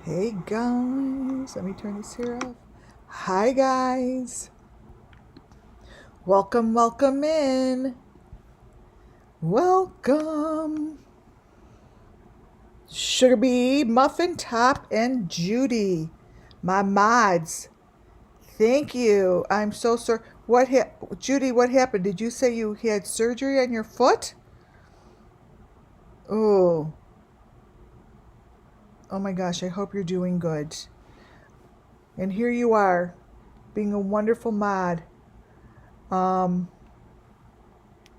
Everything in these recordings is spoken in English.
Hey guys, let me turn this here off. Hi guys, welcome in. Welcome. Sugar Bee, Muffin Top, and Judy, my mods. Thank you. I'm so sorry. Judy? What happened? Did you say you had surgery on your foot? Oh, oh my gosh. I hope you're doing good. And here you are, being a wonderful mod. Um,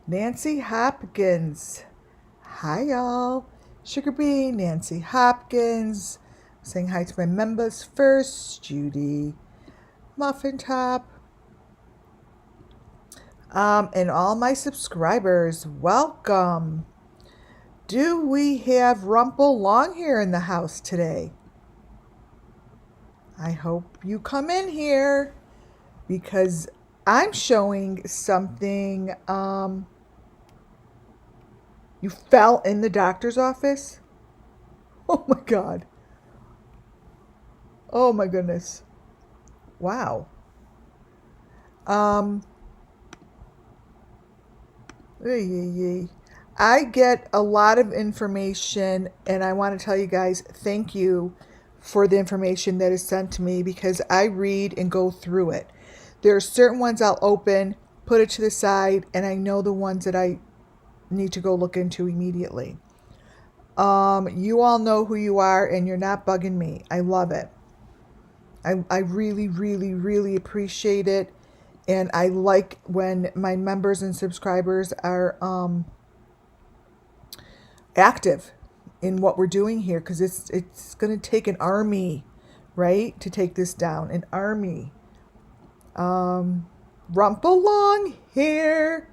Nancy Hopkins. Hi, y'all. Sugar Bee, Nancy Hopkins. Saying hi to my members first. Judy, Muffin Top, and all my subscribers. Welcome. Do we have Rumple Longhair in the house today? I hope you come in here because I'm showing something. You fell in the doctor's office? Oh my God. Oh my goodness. Wow. Um, I get a lot of information, and I want to tell you guys thank you for the information that is sent to me because I read and go through it. There are certain ones I'll open, put it to the side, and I know the ones that I need to go look into immediately. You all know who you are, and you're not bugging me. I love it. I really, really, really appreciate it. And I like when my members and subscribers are active in what we're doing here because it's going to take an army, right, to take this down. An army. Rumple long here.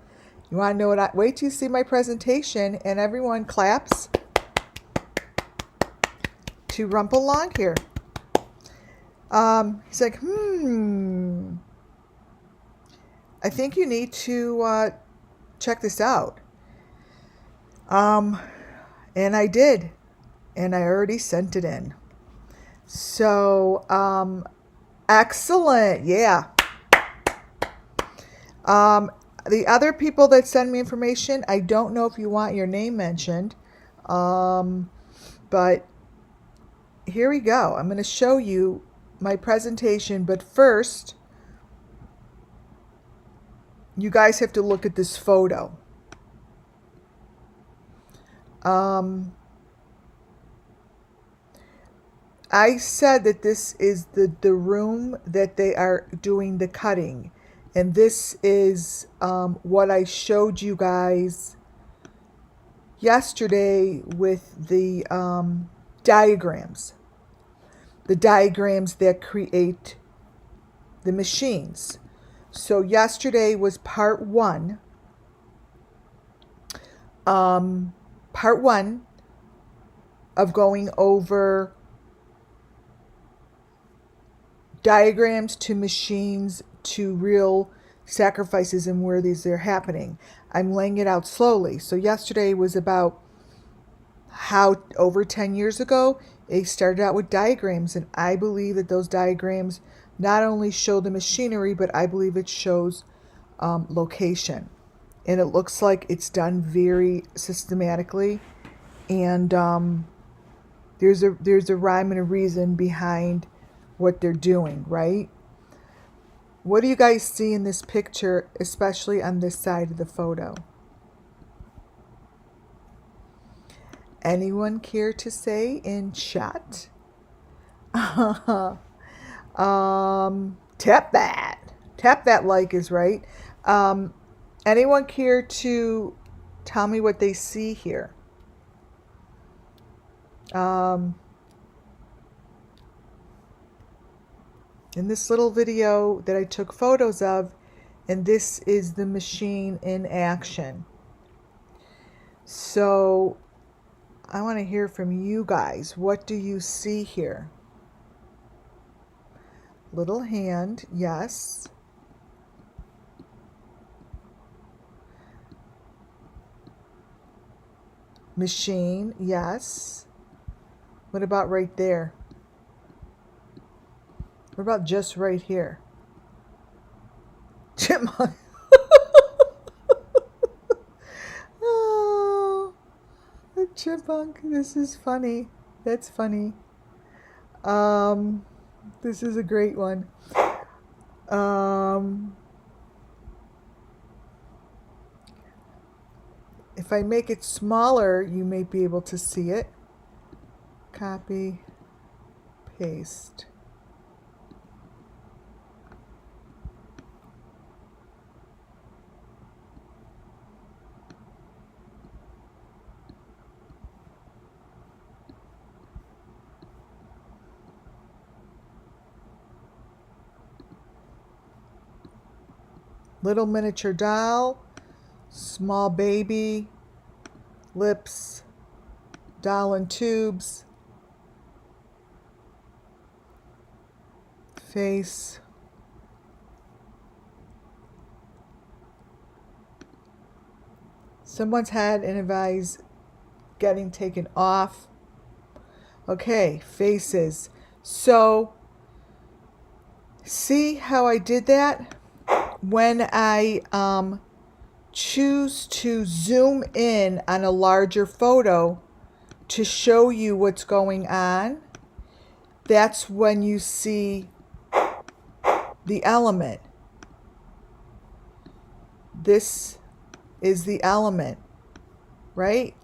You want to know what wait till you see my presentation and everyone claps to Rumple long here. He's like, I think you need to check this out. And I did, and I already sent it in. So, excellent. Yeah. The other people that send me information, I don't know if you want your name mentioned. But here we go. I'm going to show you my presentation, but first, you guys have to look at this photo. I said that this is the room that they are doing the cutting. And this is what I showed you guys yesterday with the diagrams. The diagrams that create the machines. So yesterday was part one. Part one of going over diagrams to machines to real sacrifices and where these are happening. I'm laying it out slowly. So yesterday was about how over 10 years ago it started out with diagrams, and I believe that those diagrams not only show the machinery, but I believe it shows location. And it looks like it's done very systematically, and there's a rhyme and a reason behind what they're doing, right? What do you guys see in this picture, especially on this side of the photo? Anyone care to say in chat? Tap that. Tap that like is right. Anyone care to tell me what they see here? In this little video that I took photos of, and this is the machine in action. So I want to hear from you guys. What do you see here? Little hand, yes. Machine, yes. What about right there? What about just right here? Chipmunk. Oh, a chipmunk. This is funny. That's funny. Um, this is a great one. If I make it smaller, you may be able to see it. Copy, paste. Little miniature doll, small baby, lips, doll in tubes, face, someone's head and a eyes getting taken off. Okay, faces. So, see how I did that? When I choose to zoom in on a larger photo to show you what's going on, that's when you see the element. This is the element, right?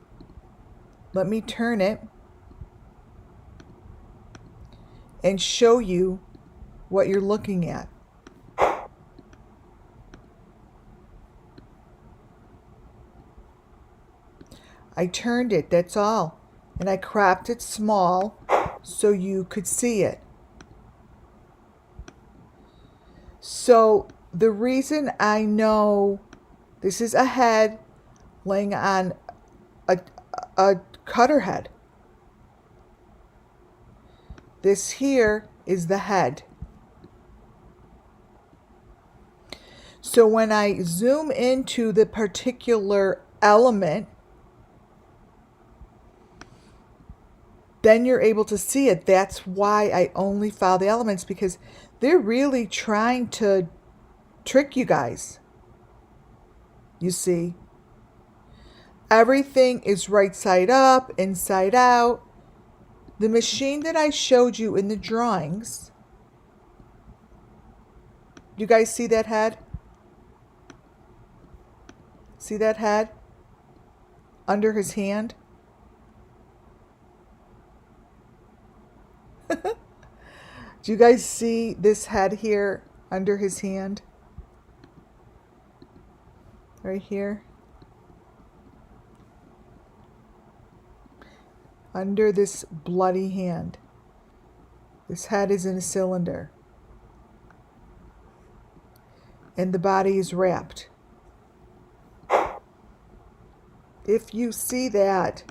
Let me turn it and show you what you're looking at. I turned it, that's all. And I cropped it small so you could see it. So the reason I know this is a head laying on a cutter head. This here is the head. So when I zoom into the particular element, then you're able to see it. That's why I only file the elements, because they're really trying to trick you guys. You see, everything is right side up, inside out. The machine that I showed you in the drawings, you guys see that head? See that head under his hand? Do you guys see this head here under his hand? Right here. Under this bloody hand. This head is in a cylinder. And the body is wrapped. If you see that,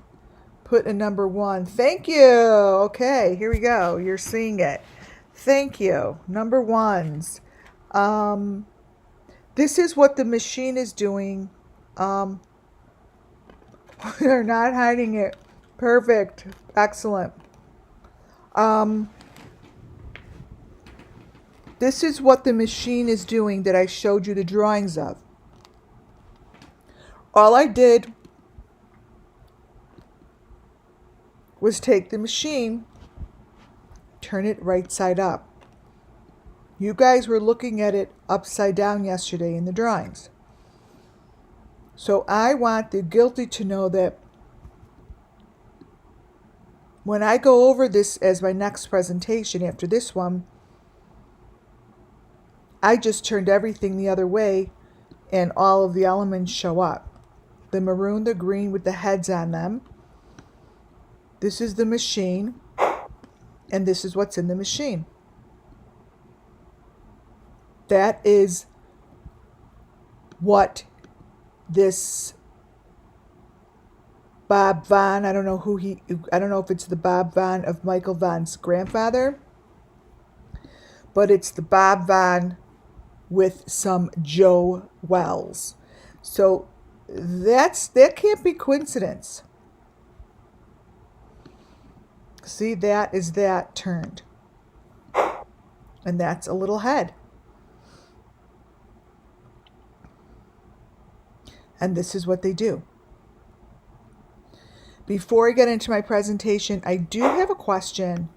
put a number 1. Thank you. Okay, here we go. You're seeing it. Thank you. Number 1s. This is what the machine is doing. They're not hiding it. Perfect. Excellent. This is what the machine is doing that I showed you the drawings of. All I did was take the machine, turn it right side up. You guys were looking at it upside down yesterday in the drawings. So I want the guilty to know that when I go over this as my next presentation after this one, I just turned everything the other way and all of the elements show up. The maroon, the green with the heads on them. This is the machine, and this is what's in the machine. That is what this Bob Vaughn, I don't know if it's the Bob Vaughn of Michael Vaughn's grandfather, but it's the Bob Vaughn with some Joe Wells. So that can't be coincidence. See, that is that turned. And that's a little head. And this is what they do. Before I get into my presentation, I do have a question.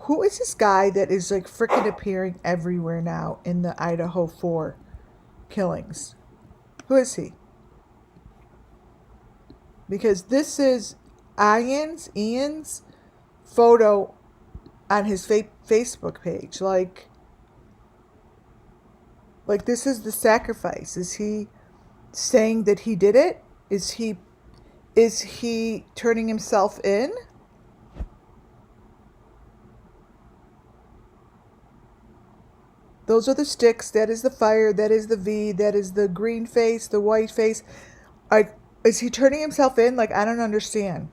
Who is this guy that is like freaking appearing everywhere now in the Idaho 4 killings? Who is he? Because this is Ian's photo on his Facebook page. Like this is the sacrifice. Is he saying that he did it? Is he turning himself in? Those are the sticks. That is the fire. That is the V. That is the green face, the white face. Is he turning himself in? Like, I don't understand.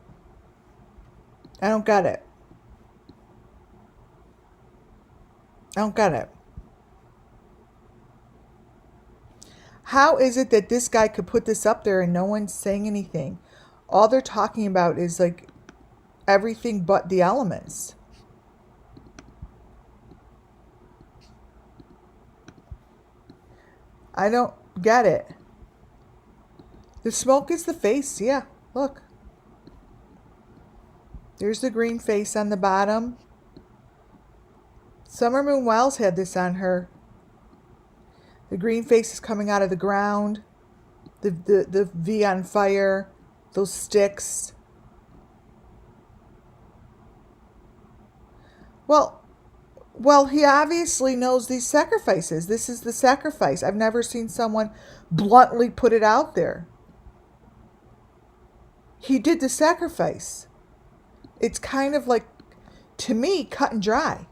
I don't get it. I don't get it. How is it that this guy could put this up there and no one's saying anything? All they're talking about is like everything but the elements. I don't get it. The smoke is the face. Yeah, look. There's the green face on the bottom. Summer Moon Wells had this on her. The green face is coming out of the ground. The V on fire. Those sticks. Well, he obviously knows these sacrifices. This is the sacrifice. I've never seen someone bluntly put it out there. He did the sacrifice. It's kind of like, to me, cut and dry.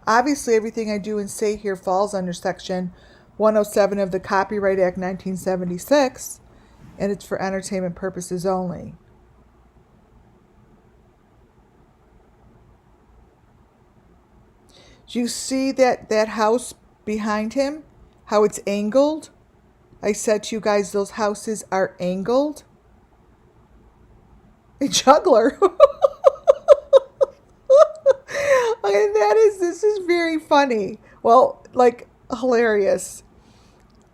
Obviously, everything I do and say here falls under Section 107 of the Copyright Act 1976, and it's for entertainment purposes only. Do you see that house behind him? How it's angled? I said to you guys, those houses are angled. A juggler. This is very funny. Well, like, hilarious.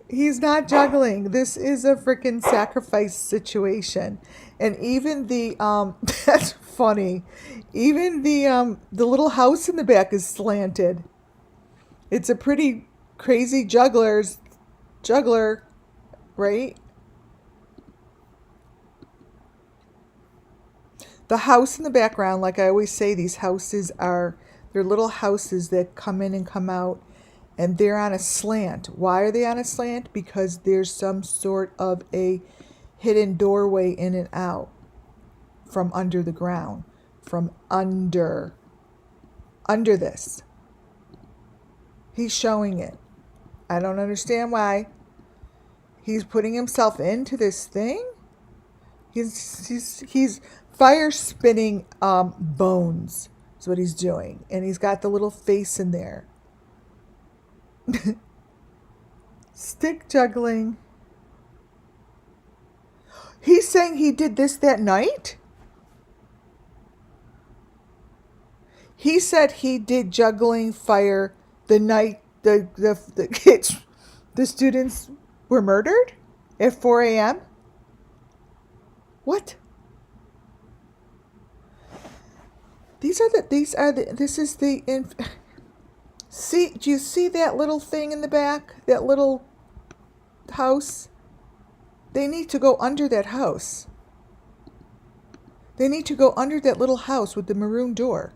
He's not juggling. This is a freaking sacrifice situation. And even the, that's funny. Even the little house in the back is slanted. It's a pretty crazy juggler, right? The house in the background, like I always say, these houses they're little houses that come in and come out, and they're on a slant. Why are they on a slant? Because there's some sort of a hidden doorway in and out from under the ground, from under this. He's showing it. I don't understand why. He's putting himself into this thing. He's fire spinning bones is what he's doing. And he's got the little face in there. Stick juggling. He's saying he did this that night? He said he did juggling fire the night the kids, the students were murdered at 4 a.m.? What? This is the, see, do you see that little thing in the back? That little house? They need to go under that house. They need to go under that little house with the maroon door.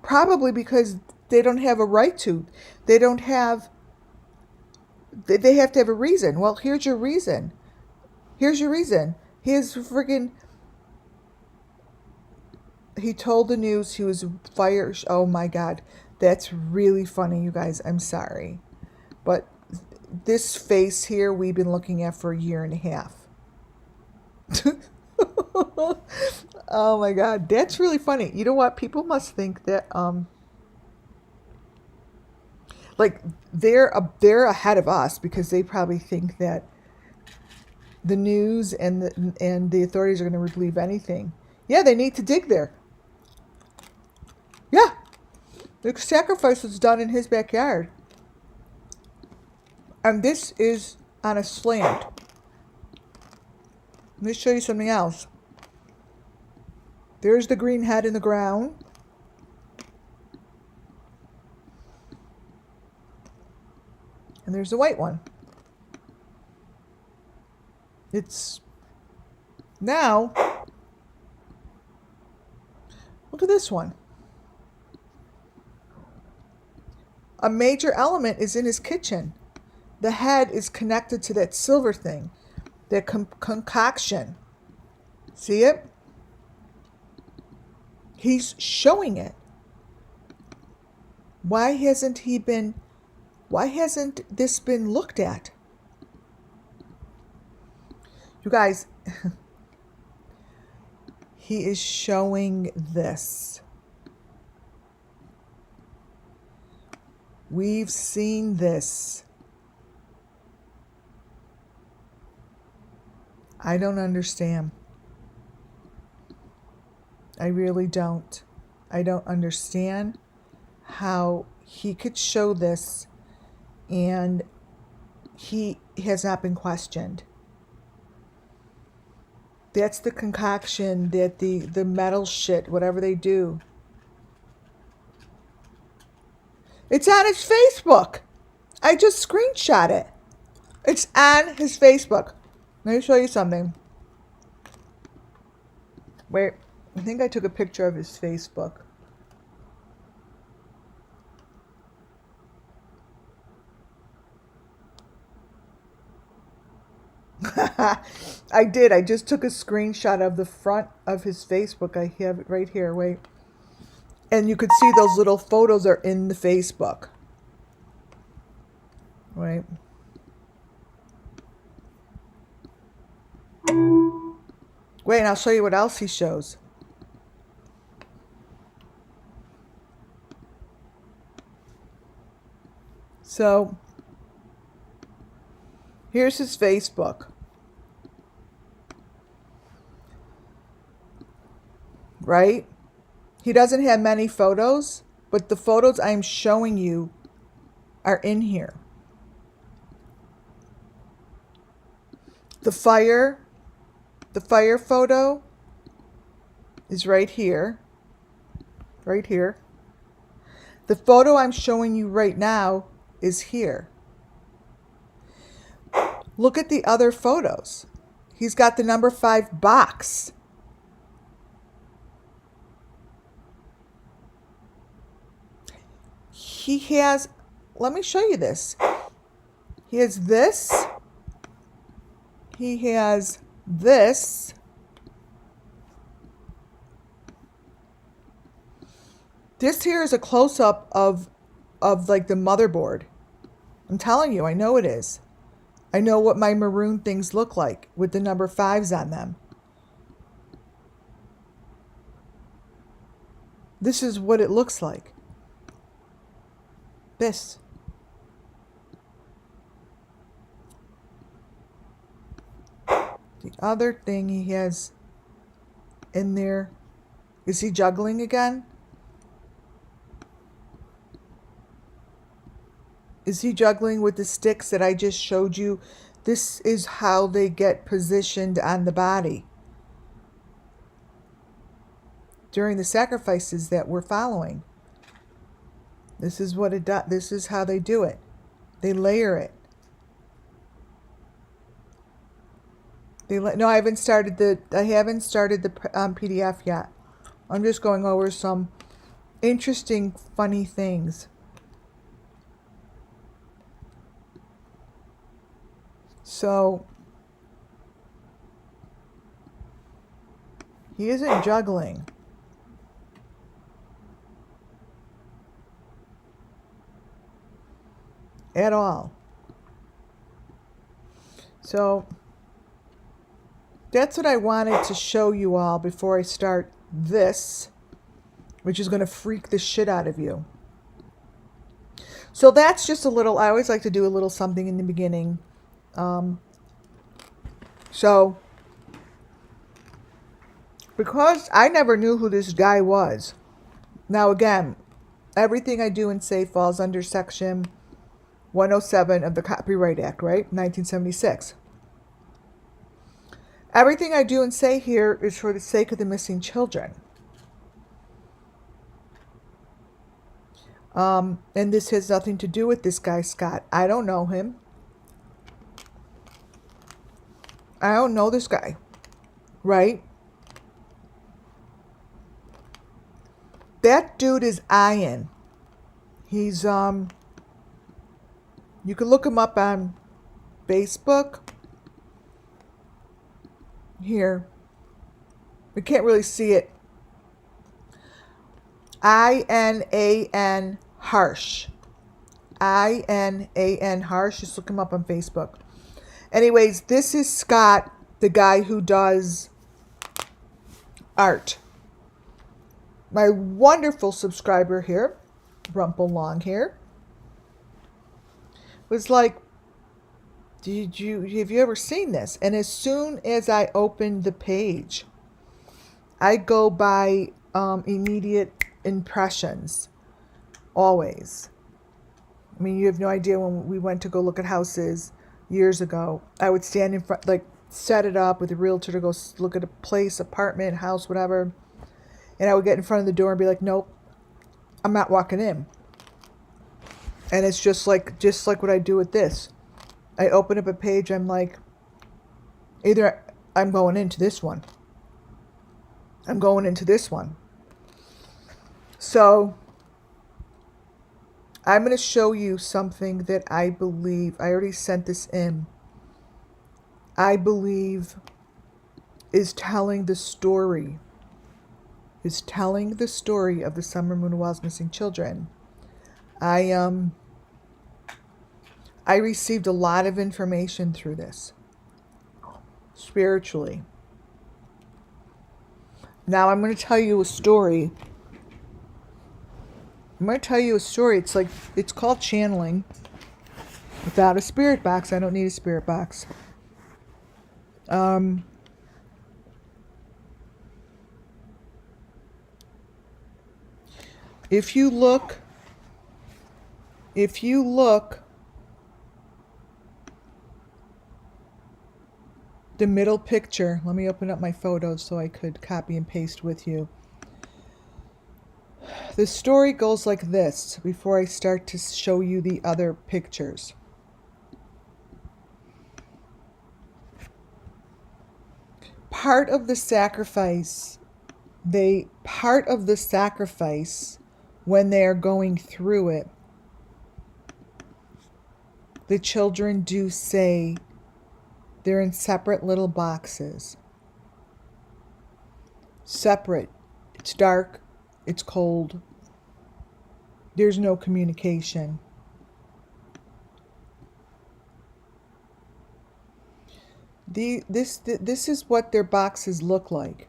Probably because they don't have a right to. They have to have a reason. Well, here's your reason. Here's your reason. He told the news he was fired. Oh my God. That's really funny, you guys. I'm sorry. But this face here, we've been looking at for a year and a half. Oh my God. That's really funny. You know what? People must think that, like they're ahead of us because they probably think that the news and the authorities are going to believe anything. Yeah, they need to dig there. The sacrifice was done in his backyard. And this is on a slant. Let me show you something else. There's the green head in the ground. And there's the white one. It's now, look at this one. A major element is in his kitchen. The head is connected to that silver thing, that concoction. See it? He's showing it. Why hasn't this been looked at? You guys, he is showing this. We've seen this. I don't understand. I really don't. I don't understand how he could show this and he has not been questioned. That's the concoction that the metal shit, whatever they do. It's on his Facebook. I just screenshot it. It's on his Facebook. Let me show you something. Wait, I think I took a picture of his Facebook. I did. I just took a screenshot of the front of his Facebook. I have it right here. Wait. And you could see those little photos are in the Facebook. Wait. Wait, and I'll show you what else he shows. So, here's his Facebook. Right? He doesn't have many photos, but the photos I'm showing you are in here. The fire photo is right here. Right here. The photo I'm showing you right now is here. Look at the other photos. He's got the number 5 box. He has, let me show you this. He has this. He has this. This here is a close-up of like the motherboard. I'm telling you, I know it is. I know what my maroon things look like with the number 5s on them. This is what it looks like. This. The other thing he has in there, is he juggling again? Is he juggling with the sticks that I just showed you? This is how they get positioned on the body during the sacrifices that we're following. This is what it does. This is how they do it. They layer it. No, I haven't started the PDF yet. I'm just going over some interesting, funny things. So he isn't juggling. At all. So that's what I wanted to show you all before I start this, which is going to freak the shit out of you. So that's just a little, I always like to do a little something in the beginning. So because I never knew who this guy was. Now again, Everything I do and say falls under Section 107 of the Copyright Act, right? 1976. Everything I do and say here is for the sake of the missing children. And this has nothing to do with this guy, Scott. I don't know him. I don't know this guy, right? That dude is Ian. He's, you can look him up on Facebook. Here. We can't really see it. INAN Harsh. INAN Harsh. Just look him up on Facebook. Anyways, this is Scott, the guy who does art. My wonderful subscriber here, Rumple Long here, was like, have you ever seen this? And as soon as I opened the page, I go by immediate impressions. Always. I mean, you have no idea, when we went to go look at houses years ago, I would stand in front, like set it up with a realtor to go look at a place, apartment, house, whatever. And I would get in front of the door and be like, nope, I'm not walking in. And it's just like what I do with this. I open up a page, I'm like, either I'm going into this one. I'm going into this one. So I'm going to show you something that I believe, I already sent this in, I believe is telling the story of the Summer Moon Wells missing children. I received a lot of information through this, spiritually. Now I'm going to tell you a story. It's called channeling. Without a spirit box, I don't need a spirit box. If you look, the middle picture, let me open up my photos so I could copy and paste with you. The story goes like this before I start to show you the other pictures. Part of the sacrifice, when they are going through it, the children do say they're in separate little boxes. Separate. It's dark. It's cold. There's no communication. This is what their boxes look like.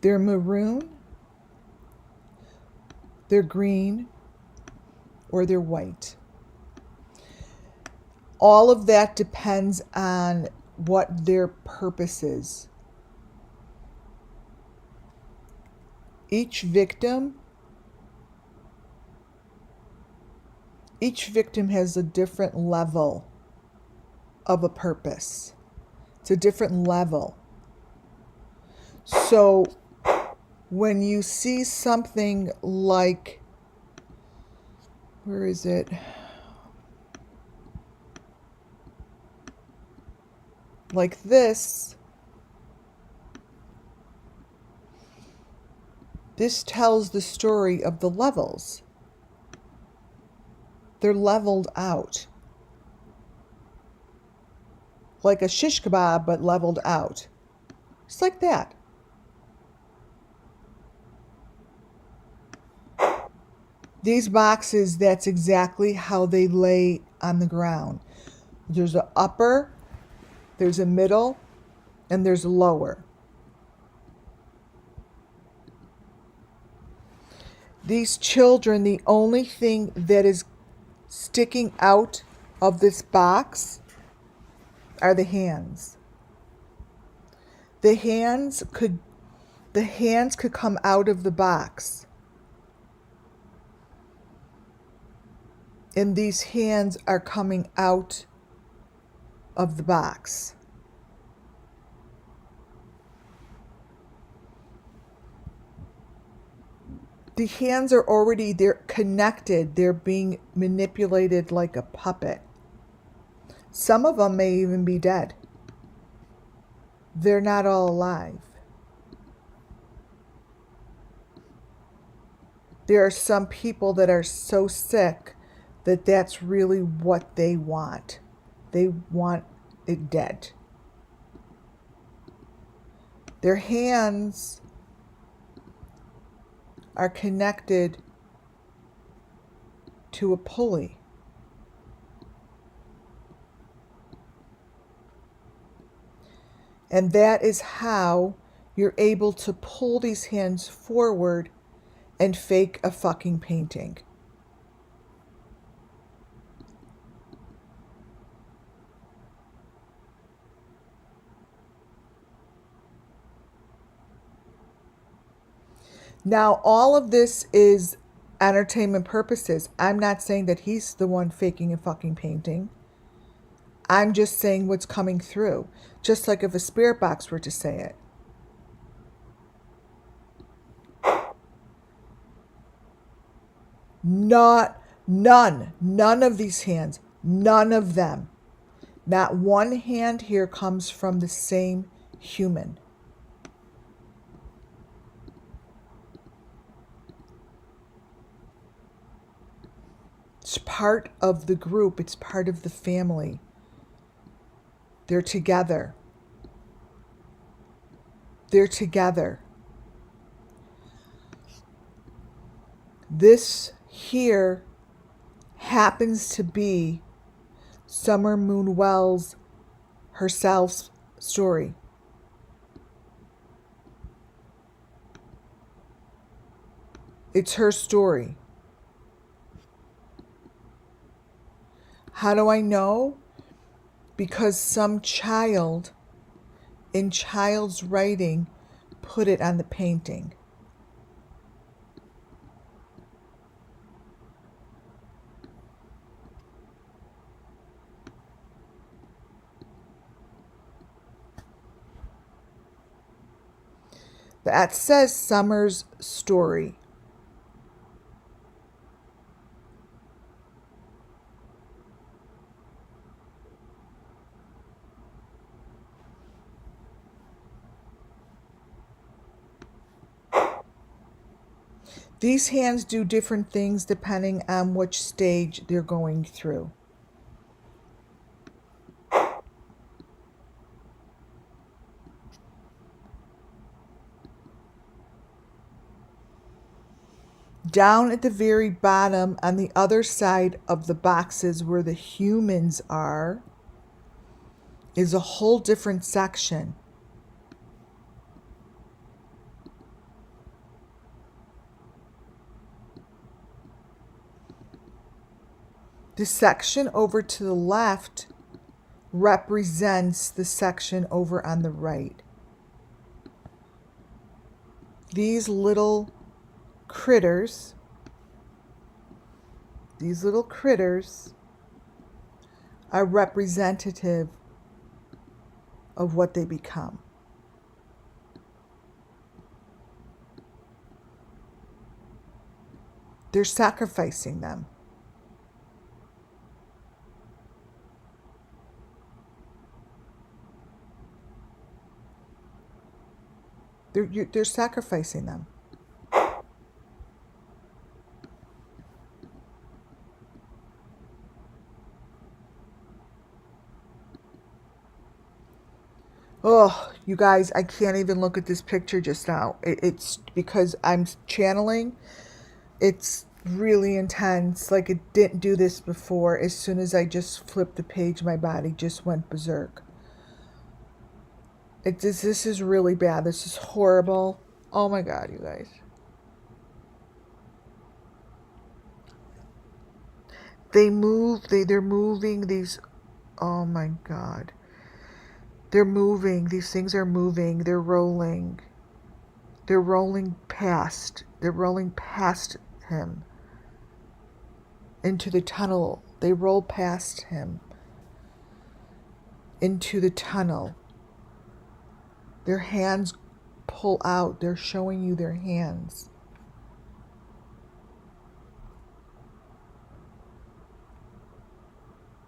They're maroon, they're green, or they're white. All of that depends on what their purpose is. Each victim has a different level of a purpose. It's a different level. So when you see something like, where is it? Like this tells the story of the levels. They're leveled out. Like a shish kebab, but leveled out. Just like that. These boxes, that's exactly how they lay on the ground. There's an upper, there's a middle, and there's a lower. These children, the only thing that is sticking out of this box are the hands. The hands could come out of the box. And these hands are coming out of the box. The hands are already, they're connected. They're being manipulated like a puppet. Some of them may even be dead. They're not all alive. There are some people that are so sick that that's really what they want. They want it dead. Their hands are connected to a pulley. And that is how you're able to pull these hands forward and fake a fucking painting. Now, all of this is entertainment purposes. I'm not saying that he's the one faking a fucking painting. I'm just saying what's coming through. Just like if a spirit box were to say it. None of these hands, none of them. Not one hand here comes from the same human. It's part of the group. It's part of the family. They're together. They're together. This here happens to be Summer Moon Wells herself's story. It's her story. How do I know? Because some child in child's writing put it on the painting. That says Summer's story. These hands do different things depending on which stage they're going through. Down at the very bottom, on the other side of the boxes where the humans are, is a whole different section. The section over to the left represents the section over on the right. These little critters are representative of what they become. They're sacrificing them. They're sacrificing them. Oh, you guys, I can't even look at this picture just now. It's because I'm channeling. It's really intense. Like, it didn't do this before. As soon as I just flipped the page, my body just went berserk. This is really bad. This is horrible. Oh my God, you guys. They're moving these. Oh my God. They're moving. These things are moving. They're rolling. They're rolling past. They're rolling past him into the tunnel. They roll past him into the tunnel. Their hands pull out. They're showing you their hands.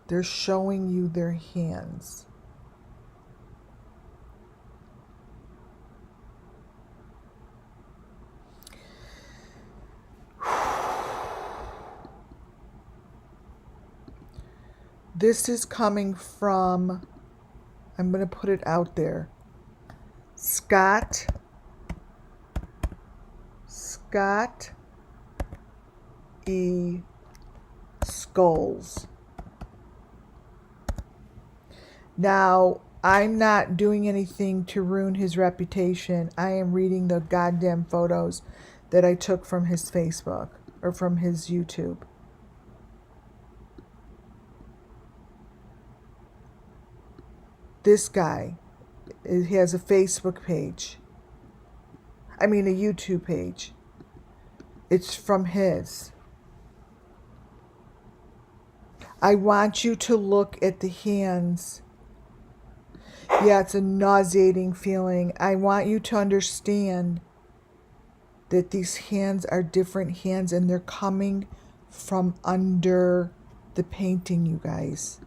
They're showing you their hands. This is coming from, I'm going to put it out there, Scott E. Skulls. Now, I'm not doing anything to ruin his reputation. I am reading the goddamn photos that I took from his Facebook or from his YouTube. This guy, he has a Facebook page. I mean, a YouTube page. It's from his. I want you to look at the hands. Yeah, it's a nauseating feeling. I want you to understand that these hands are different hands and they're coming from under the painting, you guys.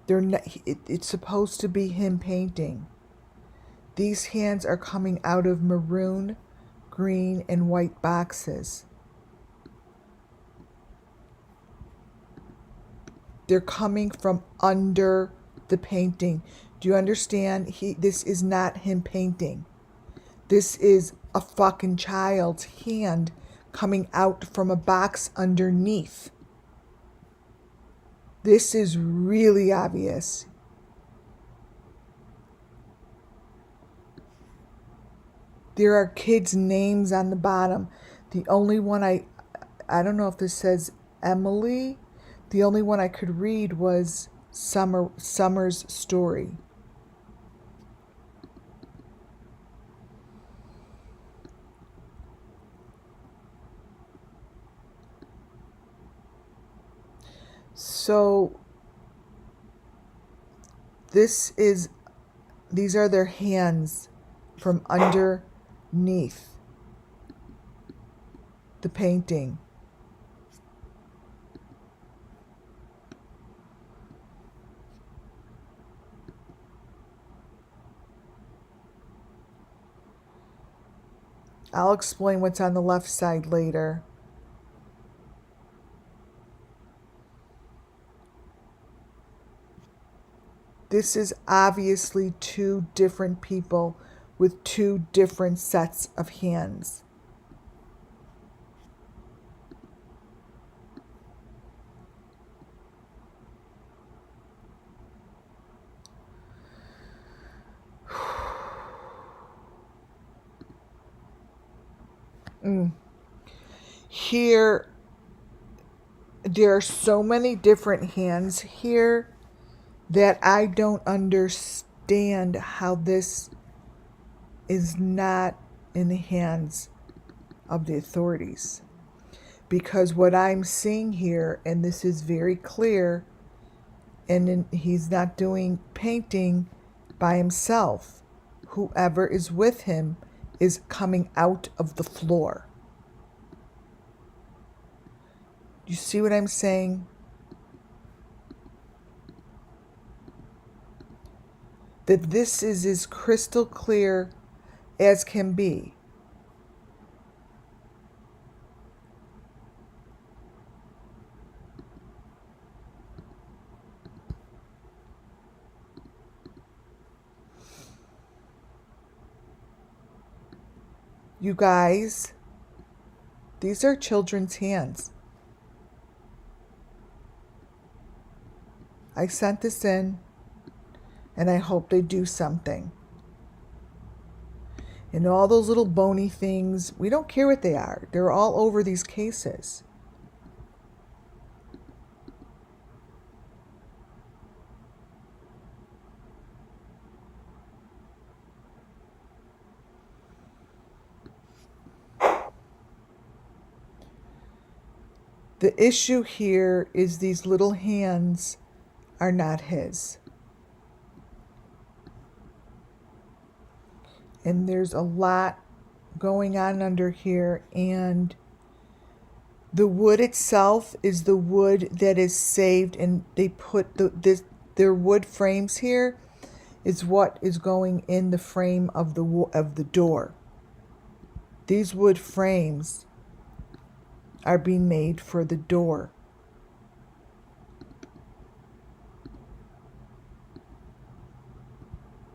They're not, it's supposed to be him painting. These hands are coming out of maroon, green, and white boxes. They're coming from under the painting. Do you understand? This is not him painting. This is a fucking child's hand coming out from a box underneath. This is really obvious. There are kids' names on the bottom. The only one I don't know if this says Emily. The only one I could read was Summer's story. So these are their hands from underneath the painting. I'll explain what's on the left side later. This is obviously two different people with two different sets of hands. Here, there are so many different hands here that I don't understand how this is not in the hands of the authorities. Because what I'm seeing here, and this is very clear, and he's not doing painting by himself. Whoever is with him is coming out of the floor. You see what I'm saying? That this is as crystal clear as can be. You guys, these are children's hands. I sent this in, and I hope they do something. And all those little bony things, we don't care what they are. They're all over these cases. The issue here is these little hands are not his. And there's a lot going on under here, and the wood itself is the wood that is saved, and they put their wood frames here is what is going in the frame of the door. These wood frames are being made for the door.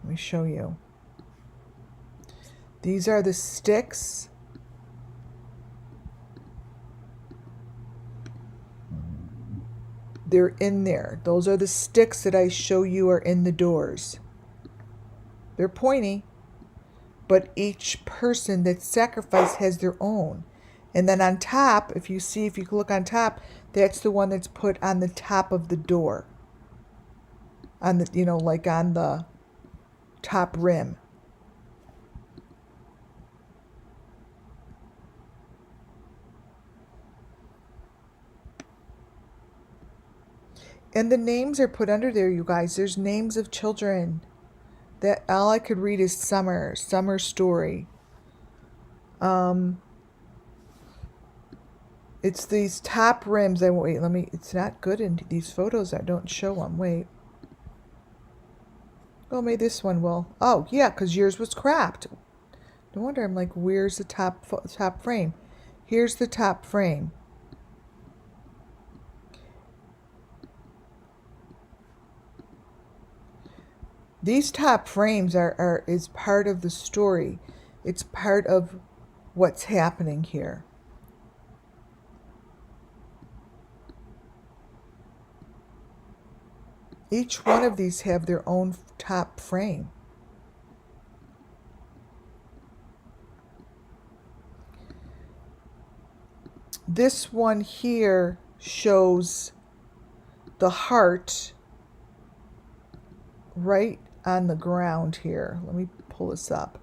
Let me show you. These are the sticks. They're in there. Those are the sticks that I show you are in the doors. They're pointy, but each person that's sacrificed has their own. And then on top, if you look on top, that's the one that's put on the top of the door. On the, like on the top rim. And the names are put under there, you guys. There's names of children. That all I could read is Summer Story. It's these top rims. It's not good in these photos. I don't show them. Wait. Oh, maybe this one will. Oh, yeah, because yours was crapped. No wonder I'm like, where's the top frame? Here's the top frame. These top frames is part of the story. It's part of what's happening here. Each one of these have their own top frame. This one here shows the heart right on the ground here. Let me pull this up.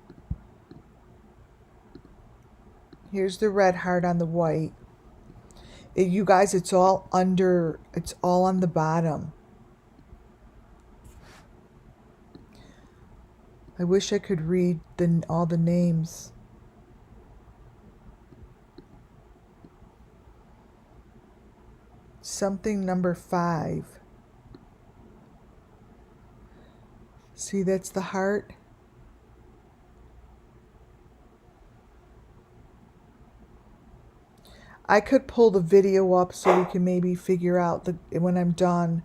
Here's the red heart on the white. You guys, it's all on the bottom. I wish I could read all the names. Something number 5. See, that's the heart. I could pull the video up so we can maybe figure out when I'm done.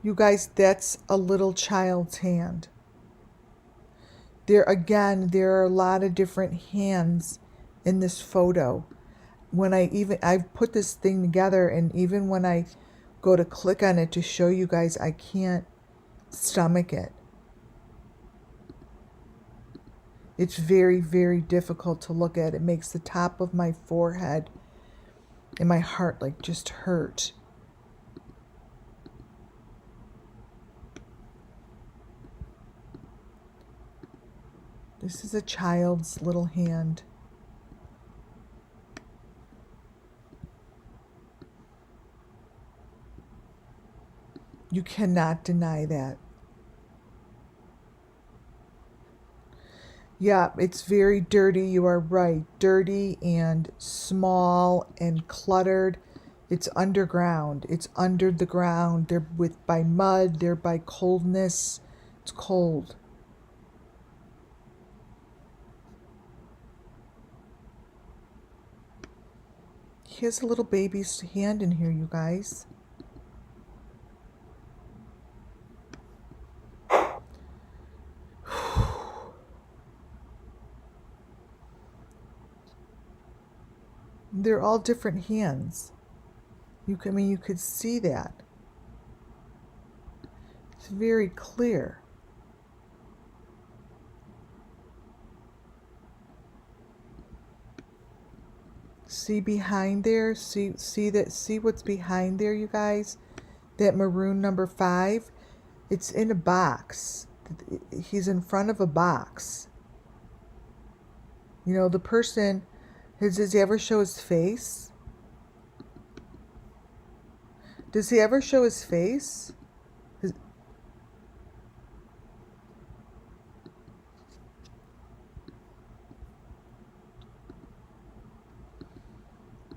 You guys, that's a little child's hand. There are a lot of different hands in this photo. I've put this thing together, and even when I go to click on it to show you guys, I can't stomach it. It's very, very difficult to look at. It makes the top of my forehead and my heart just hurt. This is a child's little hand. You cannot deny that. Yeah, it's very dirty. You are right. Dirty and small and cluttered. It's underground. It's under the ground. They're by mud. They're by coldness. It's cold. He has a little baby's hand in here, you guys. They're all different hands. You could see that. It's very clear. See behind there? See what's behind there, you guys? That maroon number 5? It's in a box. He's in front of a box. The person Does he ever show his face? Does he ever show his face? His,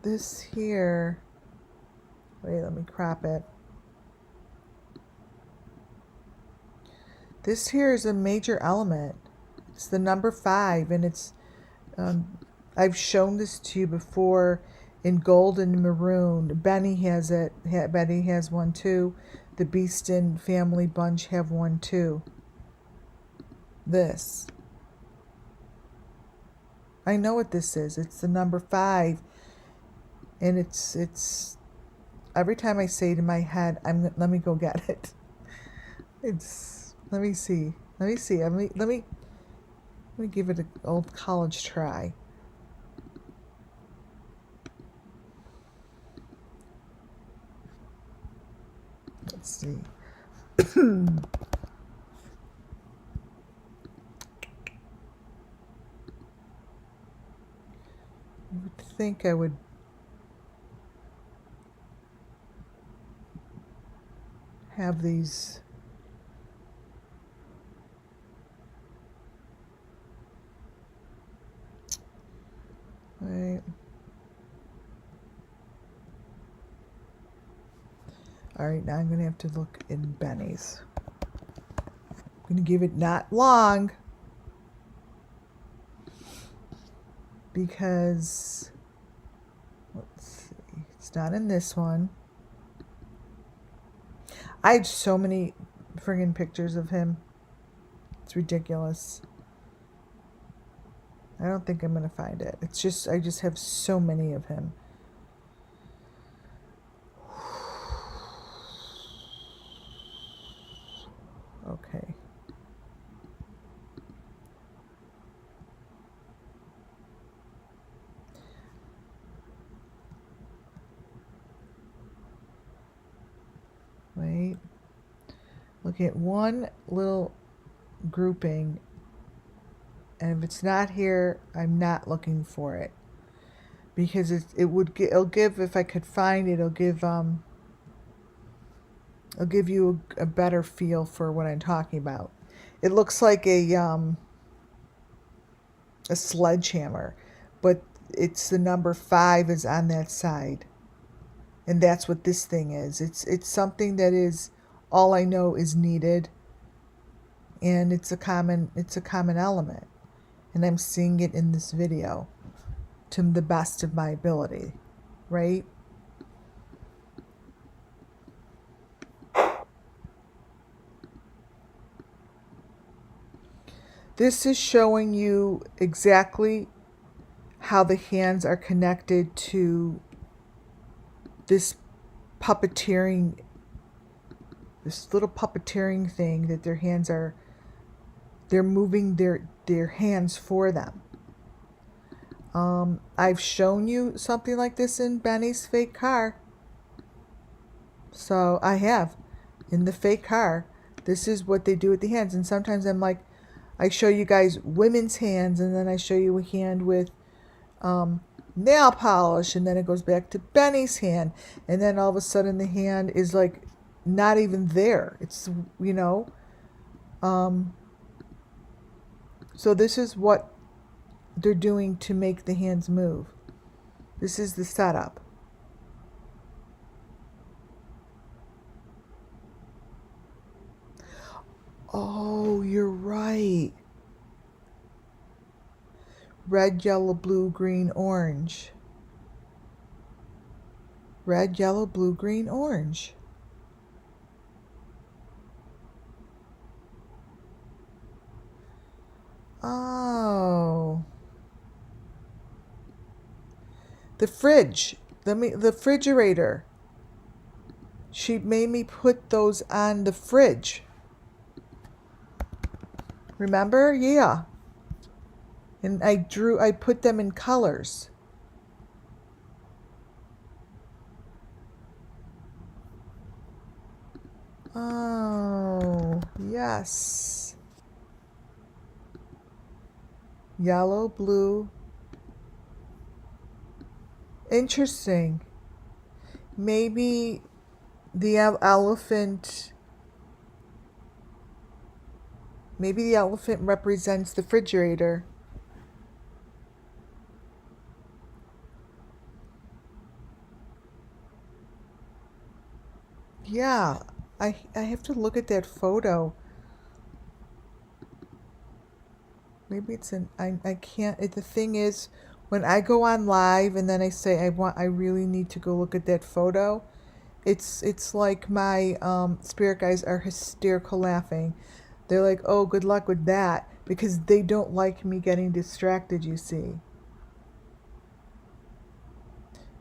this here. Wait, let me crop it. This here is a major element. It's the number 5, and it's, I've shown this to you before in gold and maroon. Benny has it. Benny has one too. The Beeston family bunch have one too. This. I know what this is. It's the number 5, and it's. Every time I say it in my head, let me go get it. It's. Let me see. Let me give it an old college try. Let's see. You would think I would have these. Right. All right, now I'm going to have to look in Benny's. I'm going to give it not long because, let's see, it's not in this one. I have so many friggin' pictures of him. It's ridiculous. I don't think I'm going to find it. It's just, I just have so many of him. Okay. Wait. Look at one little grouping, and if it's not here, I'm not looking for it, because it'll give, if I could find it, it'll give you a better feel for what I'm talking about. It looks like a sledgehammer, but it's the number 5 is on that side, and that's what this thing is. It's something that is, all I know is needed, and it's a common element, and I'm seeing it in this video to the best of my ability, right? This is showing you exactly how the hands are connected to this puppeteering, this little puppeteering thing that their hands are, they're moving their hands for them. I've shown you something like this in Benny's fake car. So I have, in the fake car, this is what they do with the hands. And sometimes I'm like, I show you guys women's hands, and then I show you a hand with nail polish, and then it goes back to Benny's hand, and then all of a sudden the hand is like not even there. It's, you know, so this is what they're doing to make the hands move. This is the setup. Oh, you're right. Red, yellow, blue, green, orange. Red, yellow, blue, green, orange. Oh. The fridge. The refrigerator. She made me put those on the fridge. Remember? Yeah. And I put them in colors. Oh, yes. Yellow, blue, Interesting. Maybe the elephant, maybe the elephant represents the refrigerator. Yeah, I have to look at that photo. Maybe it's an I can't the thing is when I go on live and then I say I really need to go look at that photo, it's like my spirit guides are hysterical laughing. They're like, "Oh, good luck with that," because they don't like me getting distracted, you see.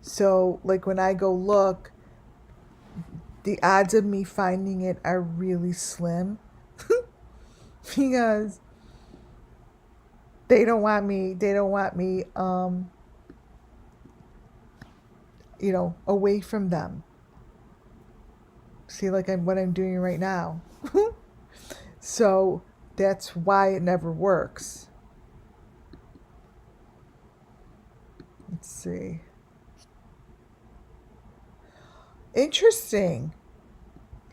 So, like when I go look, the odds of me finding it are really slim because they don't want me away from them. See, like what I'm doing right now. So that's why it never works. Let's see. Interesting.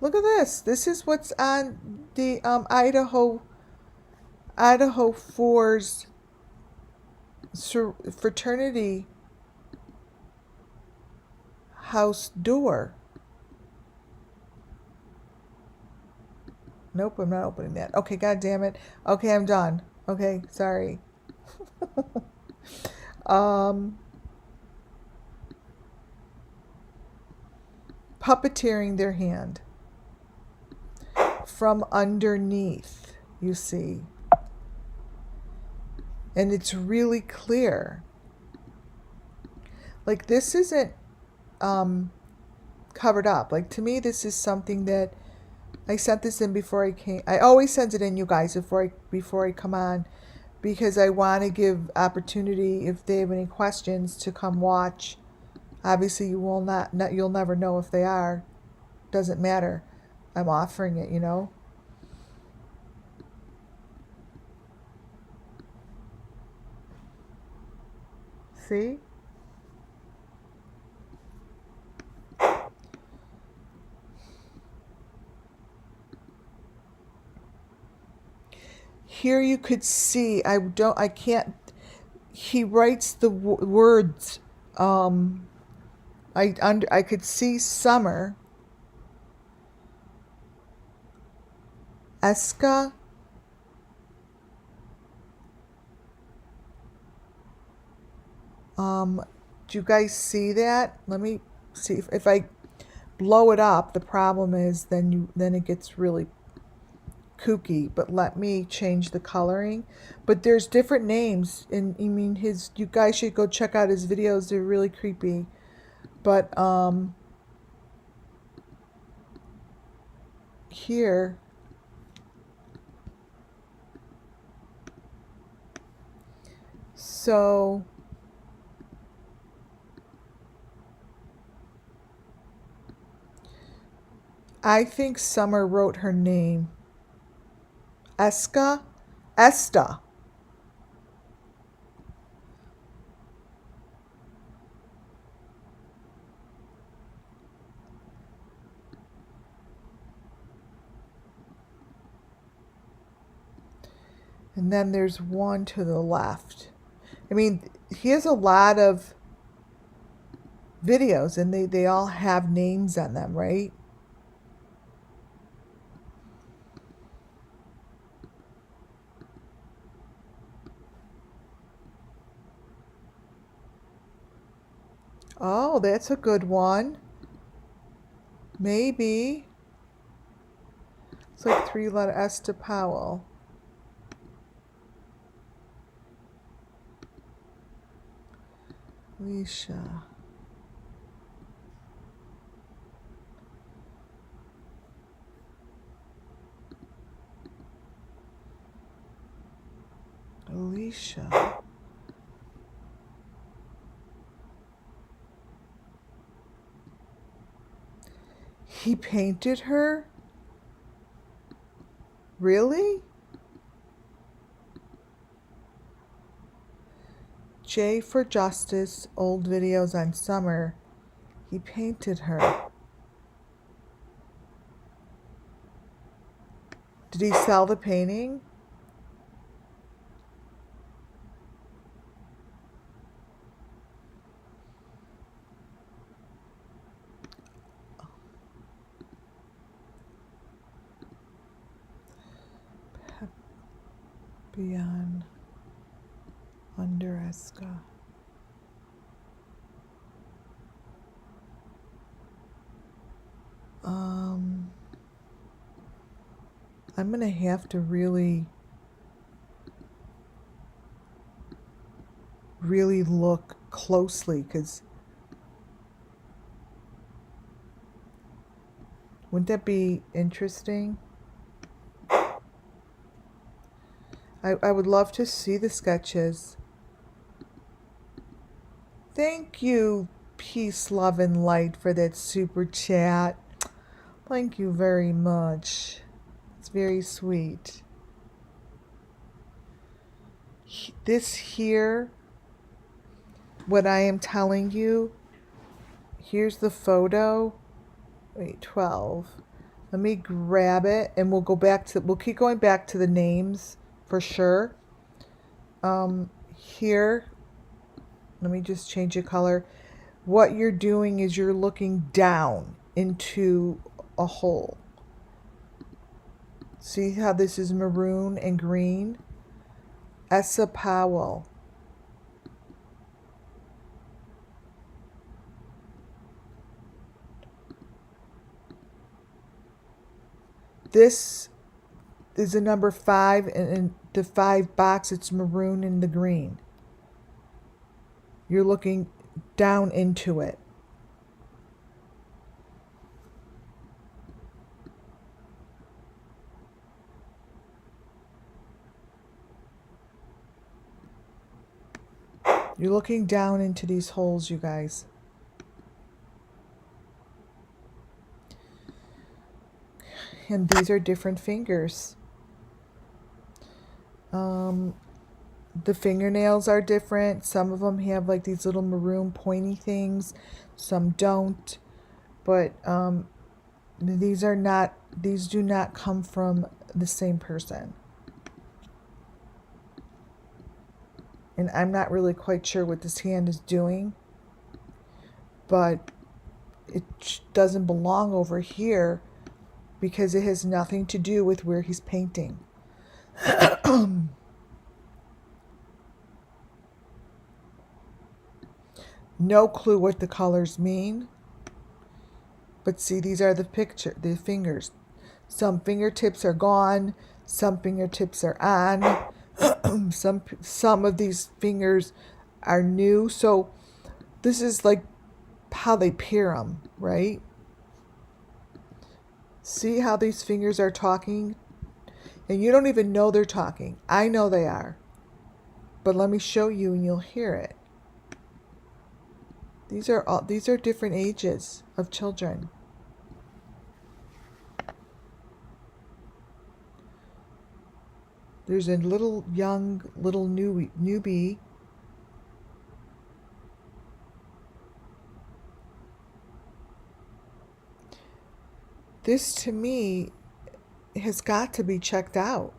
Look at this. This is what's on the Idaho 4's fraternity house door. Nope, I'm not opening that. Okay, god damn it. Okay, I'm done. Okay, sorry. um Puppeteering their hand from underneath, you see. And it's really clear. Like this isn't covered up. Like to me this is something that I sent this in before I came. I always send it in, you guys, before I come on, because I want to give opportunity if they have any questions to come watch. Obviously, you will not you'll never know if they are. Doesn't matter. I'm offering it, you know. See? Here you could see. I can't. He writes the words. I could see summer. Eska. Do you guys see that? Let me see if I blow it up. The problem is then it gets really kooky. But let me change the coloring. But there's different names, and I mean you guys should go check out his videos. They're really creepy. But here. So I think Summer wrote her name. Eska? Esta. And then there's one to the left. I mean, he has a lot of videos and they all have names on them, right? Oh, that's a good one. Maybe. It's like 3-letter S to Powell. Alicia. Alicia. He painted her? Really? J for Justice, old videos on summer. He painted her. Did he sell the painting? Beyond Underesca. I'm gonna have to really look closely, because wouldn't that be interesting? I would love to see the sketches. Thank you, Peace, Love, and Light, for that super chat. Thank you very much. It's very sweet. This here, what I am telling you, here's the photo. Wait, 12. Let me grab it, and we'll keep going back to the names for sure. Here, let me just change the color. What you're doing is you're looking down into a hole. See how this is maroon and green? Essa Powell. This is a number 5, and in the 5 box, it's maroon and the green. You're looking down into it. You're looking down into these holes, you guys. And these are different fingers. The fingernails are different. Some of them have like these little maroon pointy things. Some don't. But these do not come from the same person. And I'm not really quite sure what this hand is doing, but it doesn't belong over here because it has nothing to do with where he's painting. No clue what the colors mean. But see, these are the fingers. Some fingertips are gone, some fingertips are on. Some of these fingers are new. So this is like how they pair them, right? See how these fingers are talking? And you don't even know they're talking. I know they are. But let me show you and you'll hear it. These are different ages of children. There's a little newbie. This to me has got to be checked out.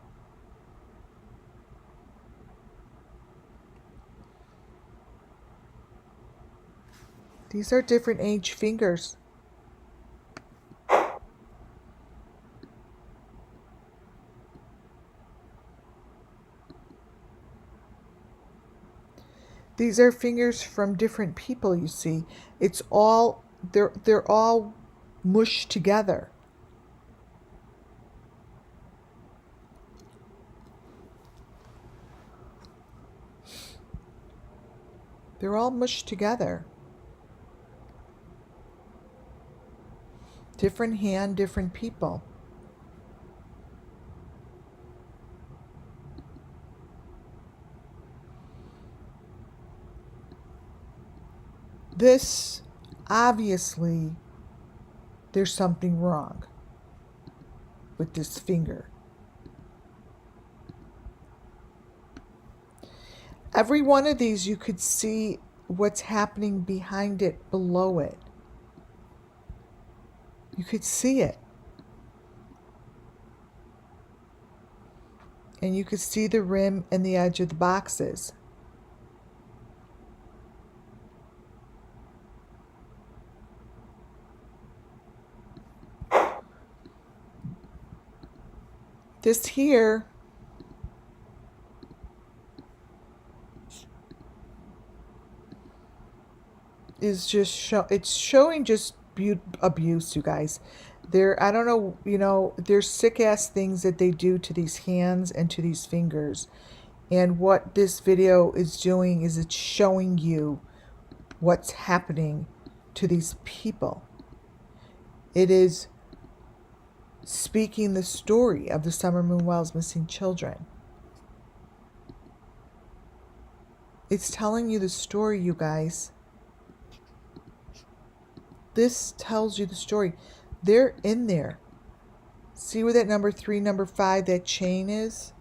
These are different age fingers. These are fingers from different people, you see. It's all, they're all mushed together. They're all mushed together. Different hand, different people. This, obviously, there's something wrong with this finger. every one of these, you could see what's happening behind it, below it. You could see it. And you could see the rim and the edge of the boxes. This here is just it's showing just abuse, you guys. I don't know, there's sick ass things that they do to these hands and to these fingers. And what this video is doing is it's showing you what's happening to these people. It is speaking the story of the Summer Moon Wells missing children. It's telling you the story, you guys. This tells you the story. They're in there. See where that number 3, number 5, that chain is?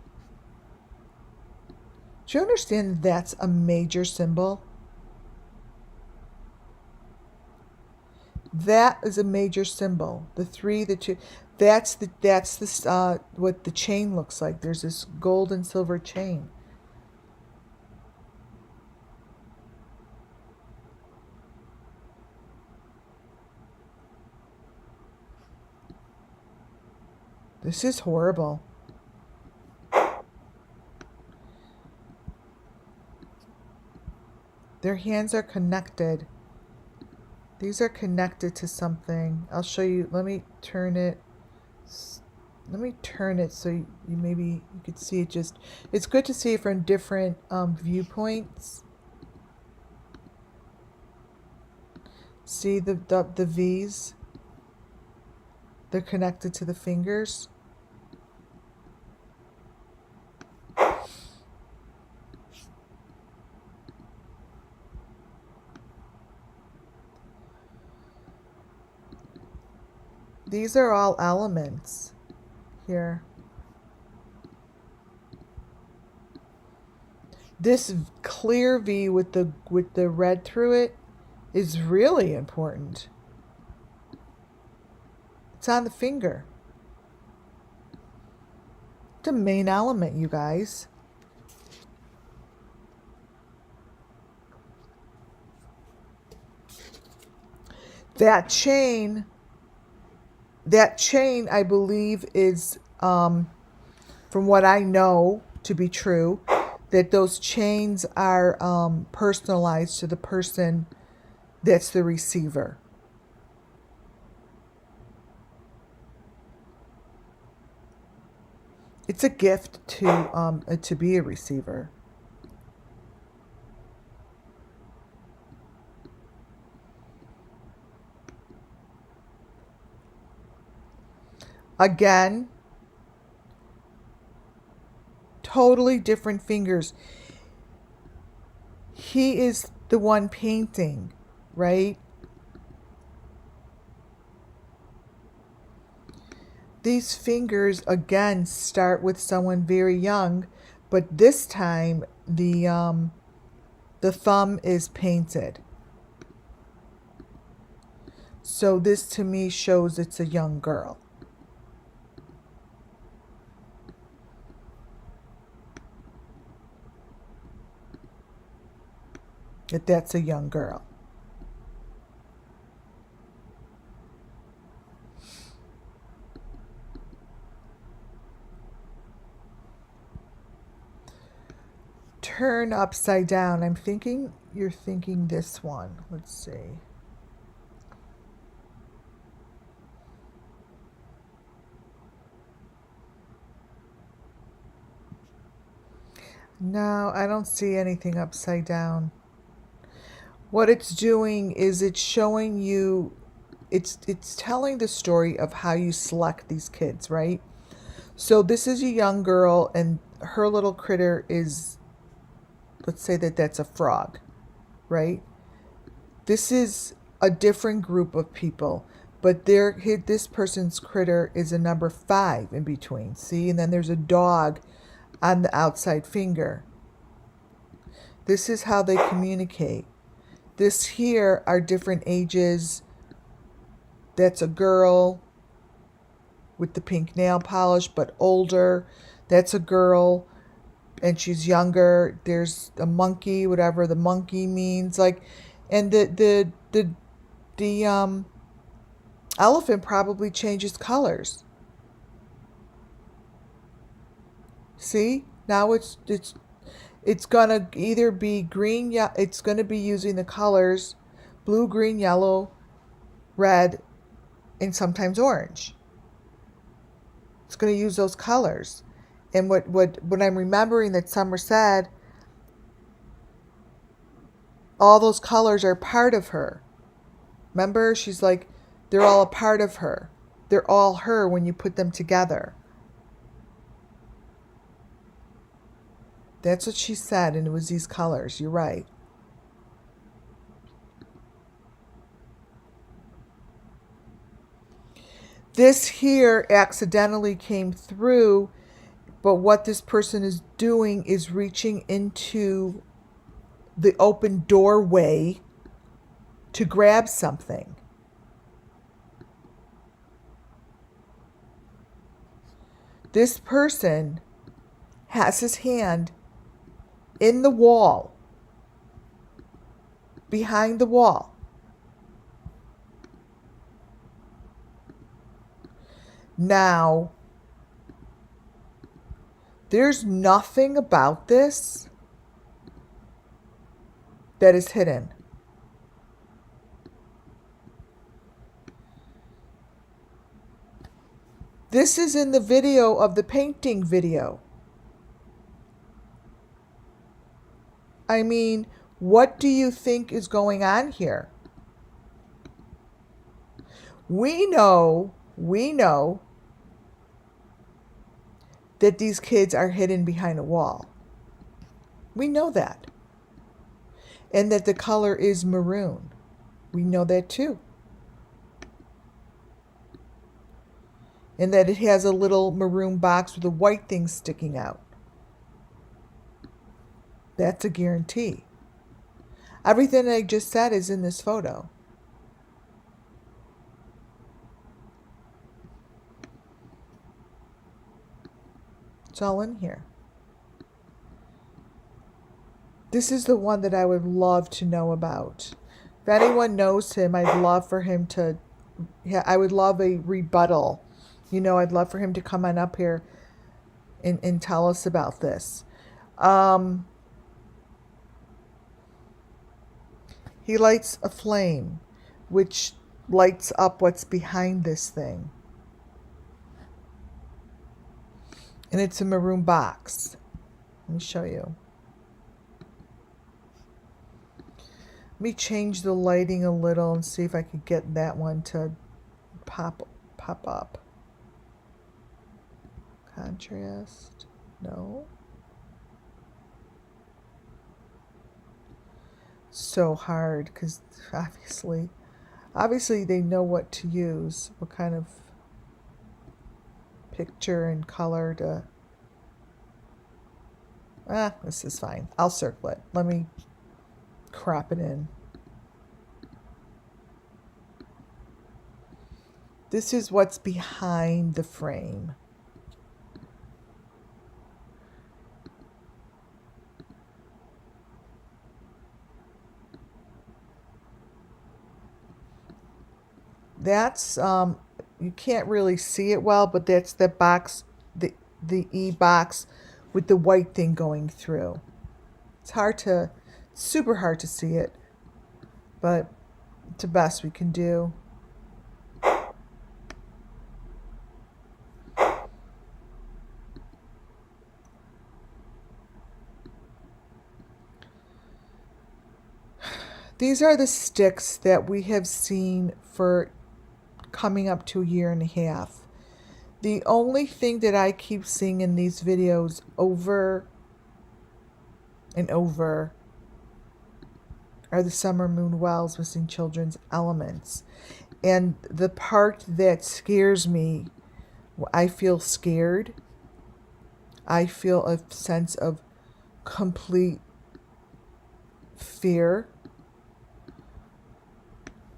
Do you understand that's a major symbol? That is a major symbol. The 3, the 2, that's what the chain looks like. There's this gold and silver chain. This is horrible. Their hands are connected. These are connected to something. I'll show you. Let me turn it. Let me turn it so you maybe you could see it. It's good to see it from different viewpoints. See the V's? They're connected to the fingers. These are all elements here. This clear V with the red through it is really important. It's on the finger. It's a main element, you guys. That chain, I believe, is, from what I know to be true, that those chains are personalized to the person that's the receiver. It's a gift to be a receiver. Again, totally different fingers. He is the one painting, right? These fingers, again, start with someone very young, but this time the thumb is painted. So this to me shows it's a young girl. That's a young girl. Turn upside down. I'm thinking you're thinking this one. Let's see. No, I don't see anything upside down. What it's doing is it's showing you, it's telling the story of how you select these kids, right? So this is a young girl and her little critter is, let's say that's a frog, right? This is a different group of people, but this person's critter is a number 5 in between, see? And then there's a dog on the outside finger. This is how they communicate. This here are different ages. That's a girl with the pink nail polish, but older. That's a girl, and she's younger. There's a monkey, whatever the monkey means. Like, and the elephant probably changes colors. See? Now it's gonna either be green, yeah, it's gonna be using the colors blue, green, yellow, red, and sometimes orange. It's gonna use those colors. And what I'm remembering that Summer said, all those colors are part of her. Remember, she's like, they're all a part of her. They're all her when you put them together. That's what she said, and it was these colors. You're right. This here accidentally came through, but what this person is doing is reaching into the open doorway to grab something. This person has his hand in the wall, behind the wall. Now, there's nothing about this that is hidden. This is in the video of the painting video. I mean, what do you think is going on here? We know that these kids are hidden behind a wall. We know that. And that the color is maroon. We know that too. And that it has a little maroon box with a white thing sticking out. That's a guarantee. Everything I just said is in this photo. It's all in here. This is the one that I would love to know about. If anyone knows him, I'd love for him to, yeah, I would love a rebuttal. You know, I'd love for him to come on up here and tell us about this. He lights a flame, which lights up what's behind this thing. And it's a maroon box. Let me show you. Let me change the lighting a little and see if I could get that one to pop up. Contrast. No. So hard because obviously they know what to use, what kind of picture and color to. This is fine. I'll circle it. Let me crop it in. This is what's behind the frame. That's you can't really see it well, but that's the box, the E box with the white thing going through. It's super hard to see it, but it's the best we can do. These are the sticks that we have seen for coming up to a year and a half. The only thing that I keep seeing in these videos over and over are the Summer Moon Wells Missing Children's elements. And the part that scares me, I feel scared. I feel a sense of complete fear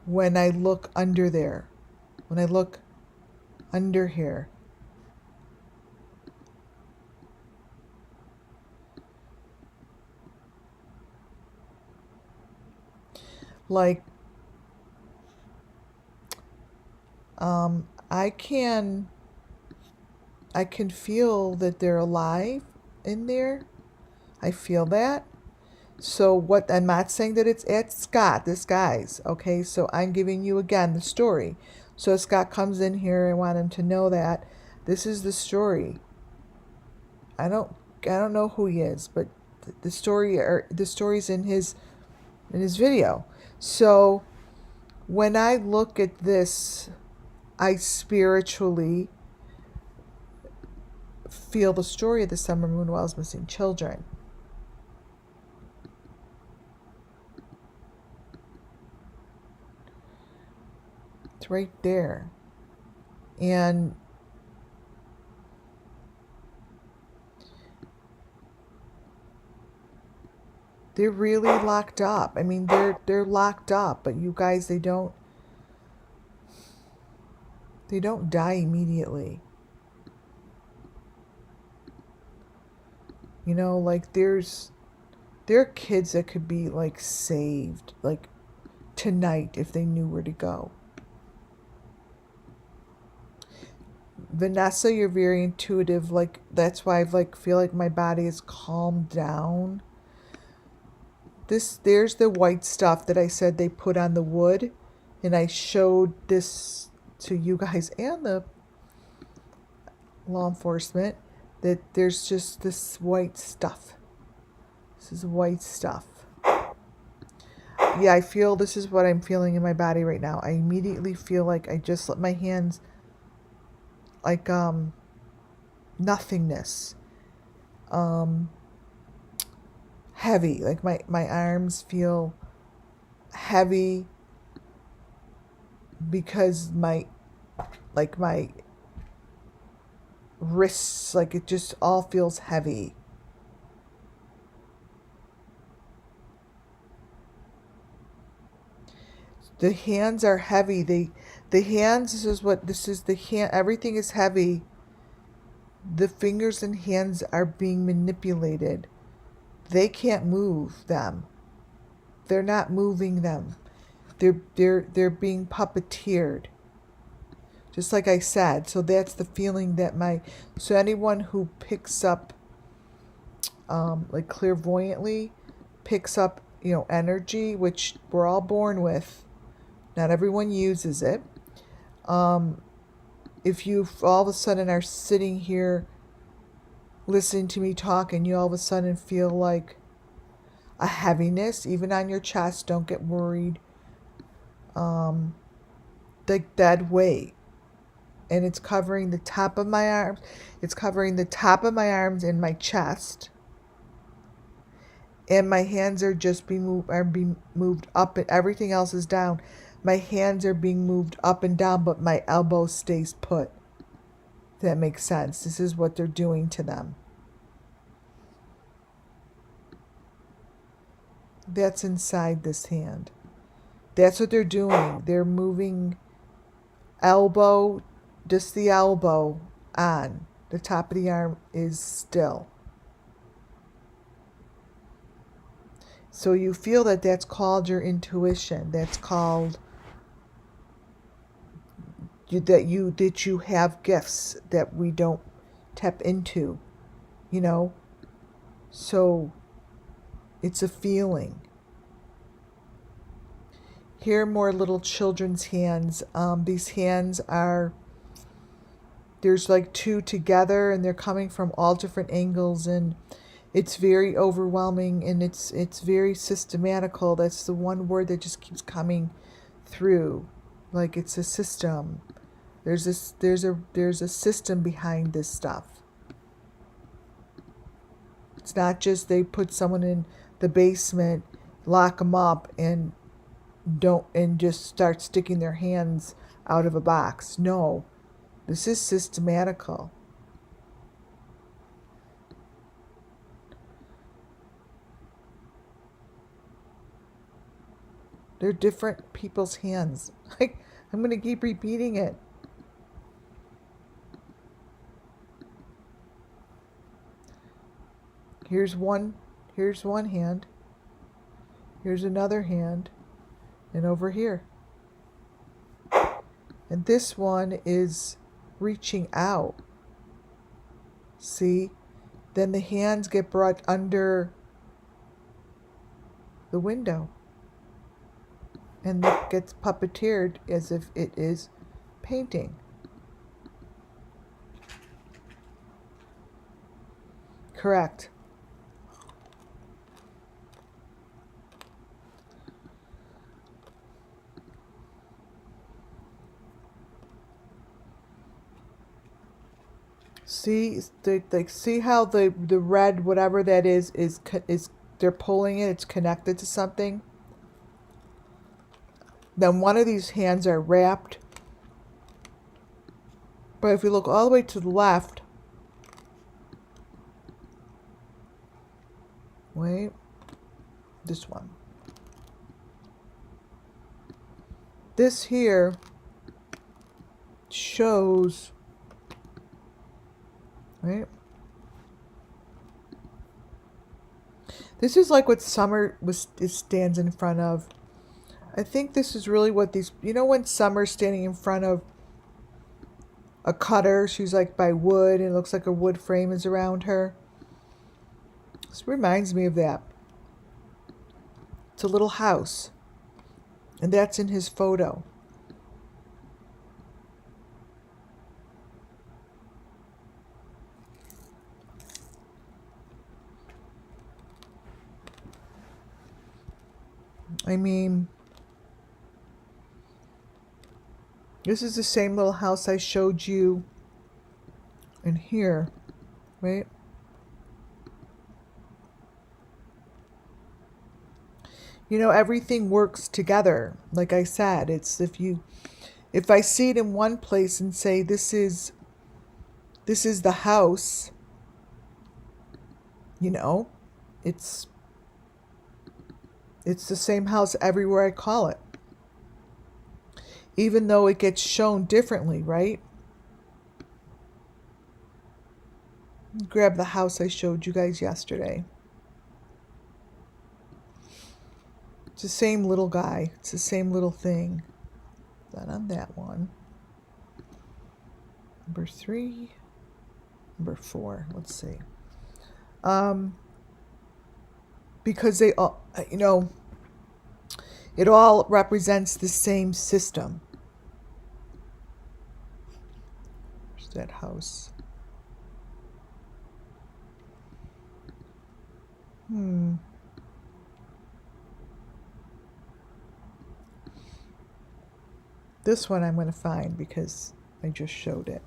when I look under there, when I look under here. Like, I can feel that they're alive in there. I feel that. So what, I'm not saying that it's at Scott, this guy's, okay? So I'm giving you again the story. So Scott comes in here, I want him to know that this is the story. I don't know who he is, but the story's in his video. So when I look at this, I spiritually feel the story of the summer moon Wells missing children. It's right there. And they're really locked up. I mean, they're locked up, but you guys, they don't die immediately. You know, like there are kids that could be like saved like tonight if they knew where to go. Vanessa, you're very intuitive. Like, that's why I feel like my body is calmed down. There's the white stuff that I said they put on the wood, and I showed this to you guys and the law enforcement, that there's just this white stuff. This is white stuff. Yeah, I feel this is what I'm feeling in my body right now. I immediately feel like I just let my hands like nothingness. Heavy. Like my arms feel heavy because my wrists, like it just all feels heavy. The hands are heavy. The hands, this is the hand, everything is heavy. The fingers and hands are being manipulated. They can't move them. They're not moving them. They're being puppeteered. Just like I said. So that's the feeling that so anyone who picks up like clairvoyantly picks up, energy, which we're all born with. Not everyone uses it. If you all of a sudden are sitting here listening to me talk and you all of a sudden feel like a heaviness, even on your chest, don't get worried. Like dead weight. And it's covering the top of my arms. It's covering the top of my arms and my chest. And my hands are just being moved up, and everything else is down. My hands are being moved up and down, but my elbow stays put. If that makes sense. This is what they're doing to them. That's inside this hand. That's what they're doing. They're moving elbow, just the elbow on. The top of the arm is still. So you feel that's called your intuition. That's called that you have gifts that we don't tap into, So it's a feeling. Here are more little children's hands. These hands there's like two together, and they're coming from all different angles, and it's very overwhelming, and it's very systematical. That's the one word that just keeps coming through. Like, it's a system. There's a system behind this stuff. It's not just they put someone in the basement, lock them up, and just start sticking their hands out of a box. No, this is systematical. They're different people's hands. Like, I'm going to keep repeating it. Here's one hand. Here's another hand. And over here. And this one is reaching out. See? Then the hands get brought under the window. And it gets puppeteered as if it is painting. Correct. See, see how the red, whatever that is they're pulling it. It's connected to something. Then one of these hands are wrapped. But if you look all the way to the left, wait, this one. This here shows, right? This is like what Summer stands in front of. I think this is really what these, you know, when Summer's standing in front of a cutter, she's like by wood, and it looks like a wood frame is around her. This reminds me of that. It's a little house, and that's in his photo. I mean, this is the same little house I showed you in here, right? You know, everything works together. Like I said, it's if I see it in one place and say this is the house, you know, it's the same house everywhere I call it. Even though it gets shown differently, right? Grab the house I showed you guys yesterday. It's the same little guy. It's the same little thing. Not on that one. Number 3. Number 4. Let's see. Because they all, you know, it all represents the same system. There's that house. This one I'm going to find because I just showed it.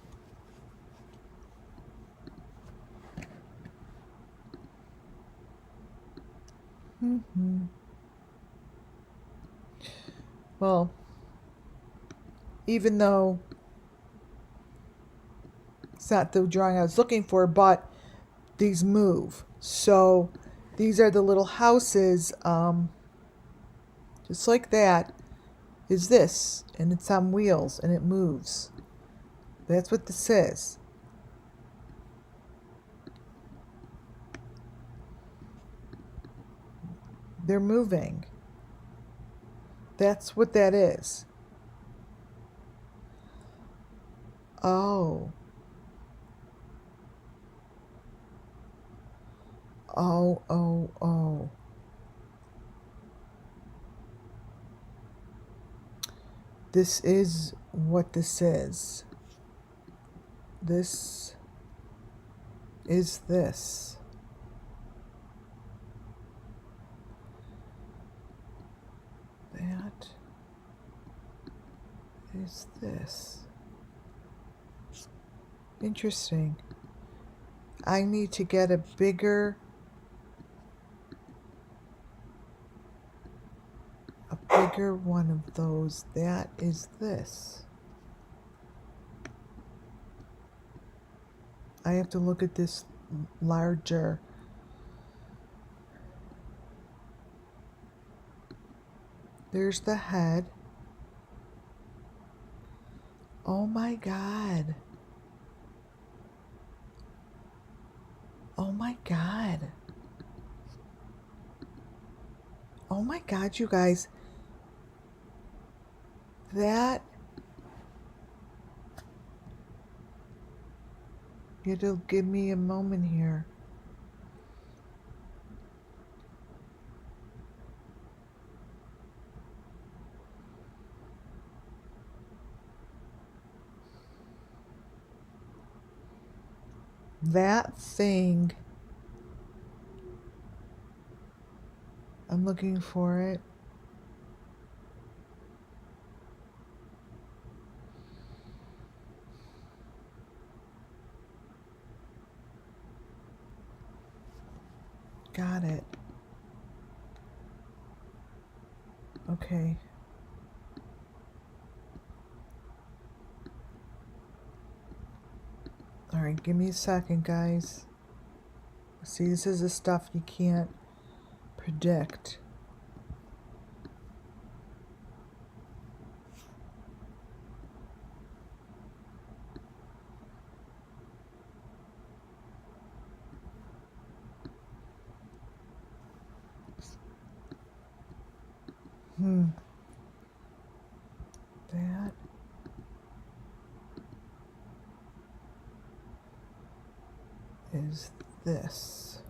Well, even though it's not the drawing I was looking for, but these move. So these are the little houses, just like that is this, and it's on wheels and it moves. That's what this is. They're moving. That's what that is. Oh. Oh. This is what this is. This is this. That is this. Interesting. I need to get a bigger one of those. That is this. I have to look at this larger. There's the head. Oh my God. Oh my God. Oh my God, you guys. That, it'll give me a moment here. That thing, I'm looking for it. Got it. Okay. All right, give me a second, guys. See, this is the stuff you can't predict. That is this.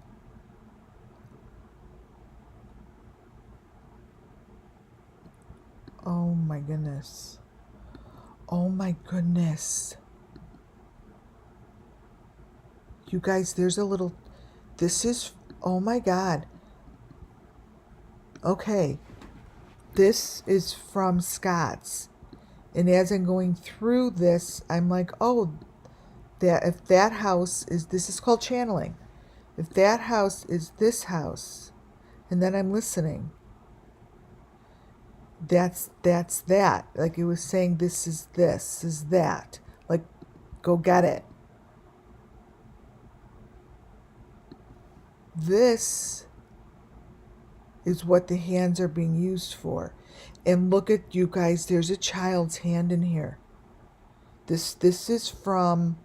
Oh my goodness. Oh my goodness. You guys, there's a little, this is, oh my God. Okay. This is from Scott's. And as I'm going through this, I'm like, oh, that if that house is, this is called channeling. If that house is this house, and then I'm listening, that's that. Like it was saying, this is that. Like, go get it. This is what the hands are being used for. And look at you guys, there's a child's hand in here. This is from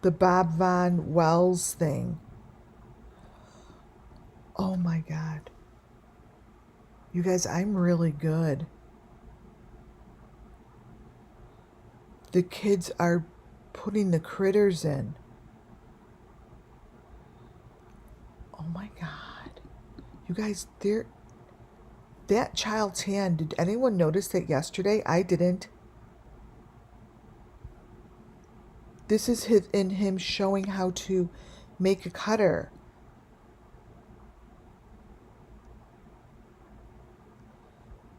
the Bob Von Wells thing. Oh my God. You guys, I'm really good. The kids are putting the critters in. Oh my God. You guys, that child's hand, did anyone notice that yesterday? I didn't. This is in him showing how to make a cutter.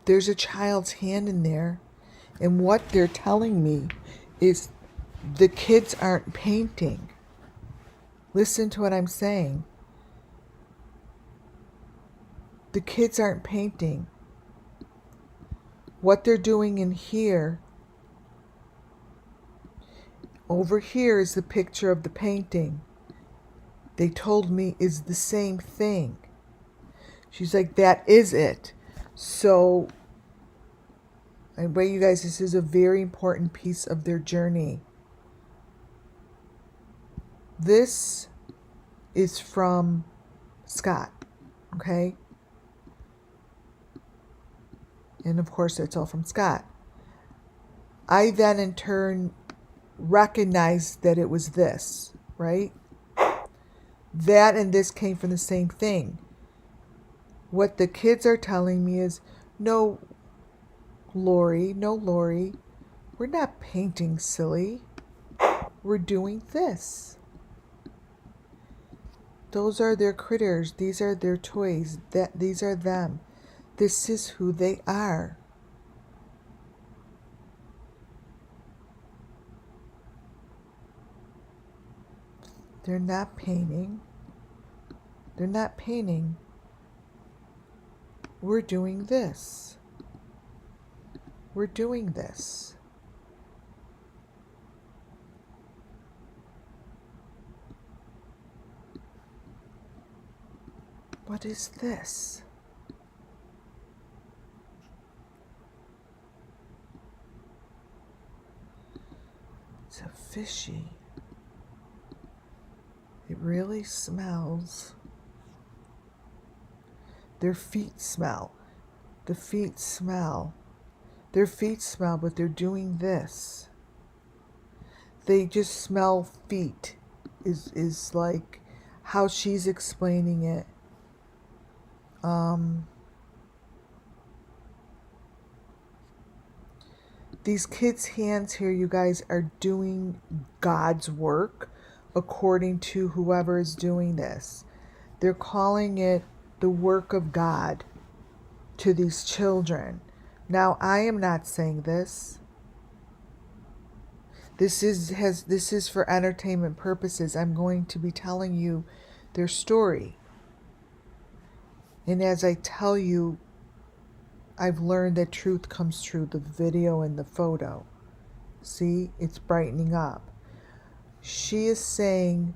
There's a child's hand in there. And what they're telling me is the kids aren't painting. Listen to what I'm saying. The kids aren't painting. What they're doing in here, over here is the picture of the painting. They told me is the same thing. She's like, that is it. So, anyway, you guys, this is a very important piece of their journey. This is from Scott, okay? And of course, it's all from Scott. I then, in turn, recognized that it was this, right? That and this came from the same thing. What the kids are telling me is, no, Lori, we're not painting, silly. We're doing this. Those are their critters. These are their toys. These are them. This is who they are. They're not painting. They're not painting. We're doing this. We're doing this. What is this? fishy. It really smells. Their feet smell. The feet smell. Their feet smell, but they're doing this. They just smell feet, is like how she's explaining it. These kids' hands here, you guys, are doing God's work according to whoever is doing this. They're calling it the work of God to these children. Now, I am not saying this. This is for entertainment purposes. I'm going to be telling you their story. And as I tell you, I've learned that truth comes through the video and the photo. See, it's brightening up. She is saying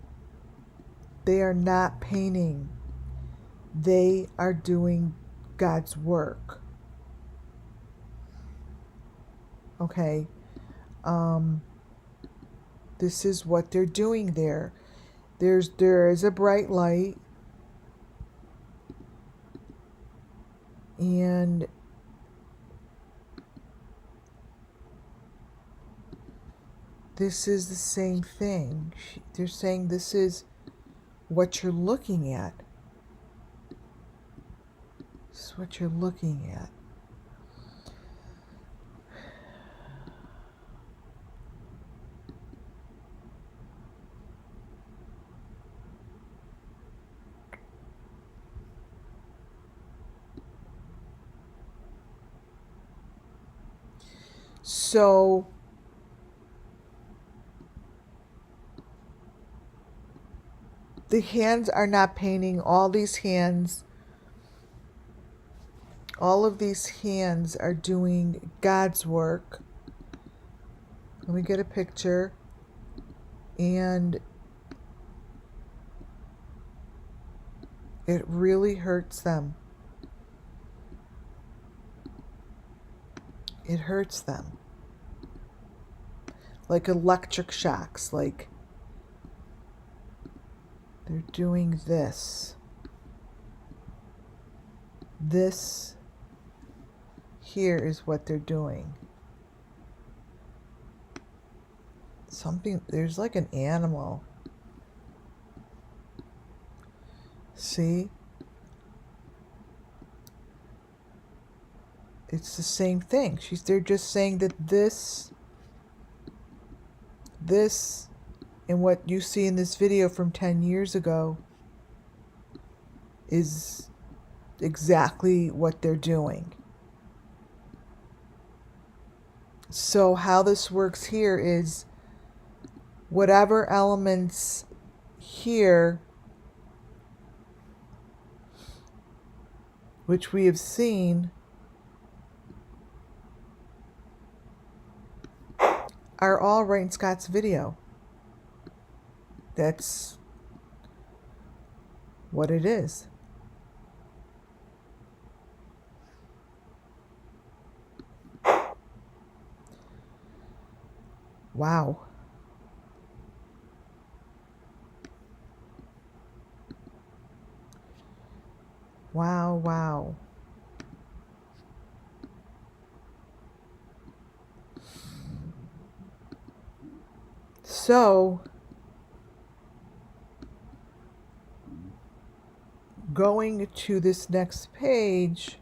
they are not painting. They are doing God's work. Okay. This is what they're doing there. There is a bright light. And this is the same thing. They're saying this is what you're looking at. This is what you're looking at. So the hands are not painting. All of these hands are doing God's work. Let me get a picture. And it really hurts them. It hurts them. Like electric shocks. Like they're doing this. This here is what they're doing. There's like an animal. See? It's the same thing. They're just saying that this, and what you see in this video from 10 years ago is exactly what they're doing. So how this works here is whatever elements here, which we have seen, are all right in Scott's video. That's what it is. Wow. Wow, wow. So, going to this next page,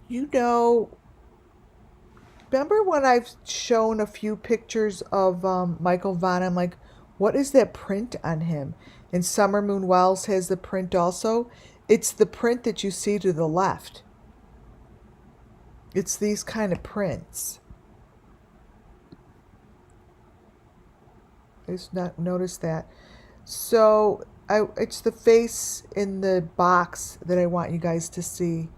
you know, remember when I've shown a few pictures of Michael Vaughn? I'm like, what is that print on him? And Summer Moon Wells has the print also. It's the print that you see to the left. It's these kind of prints. I just not noticed that. So it's the face in the box that I want you guys to see.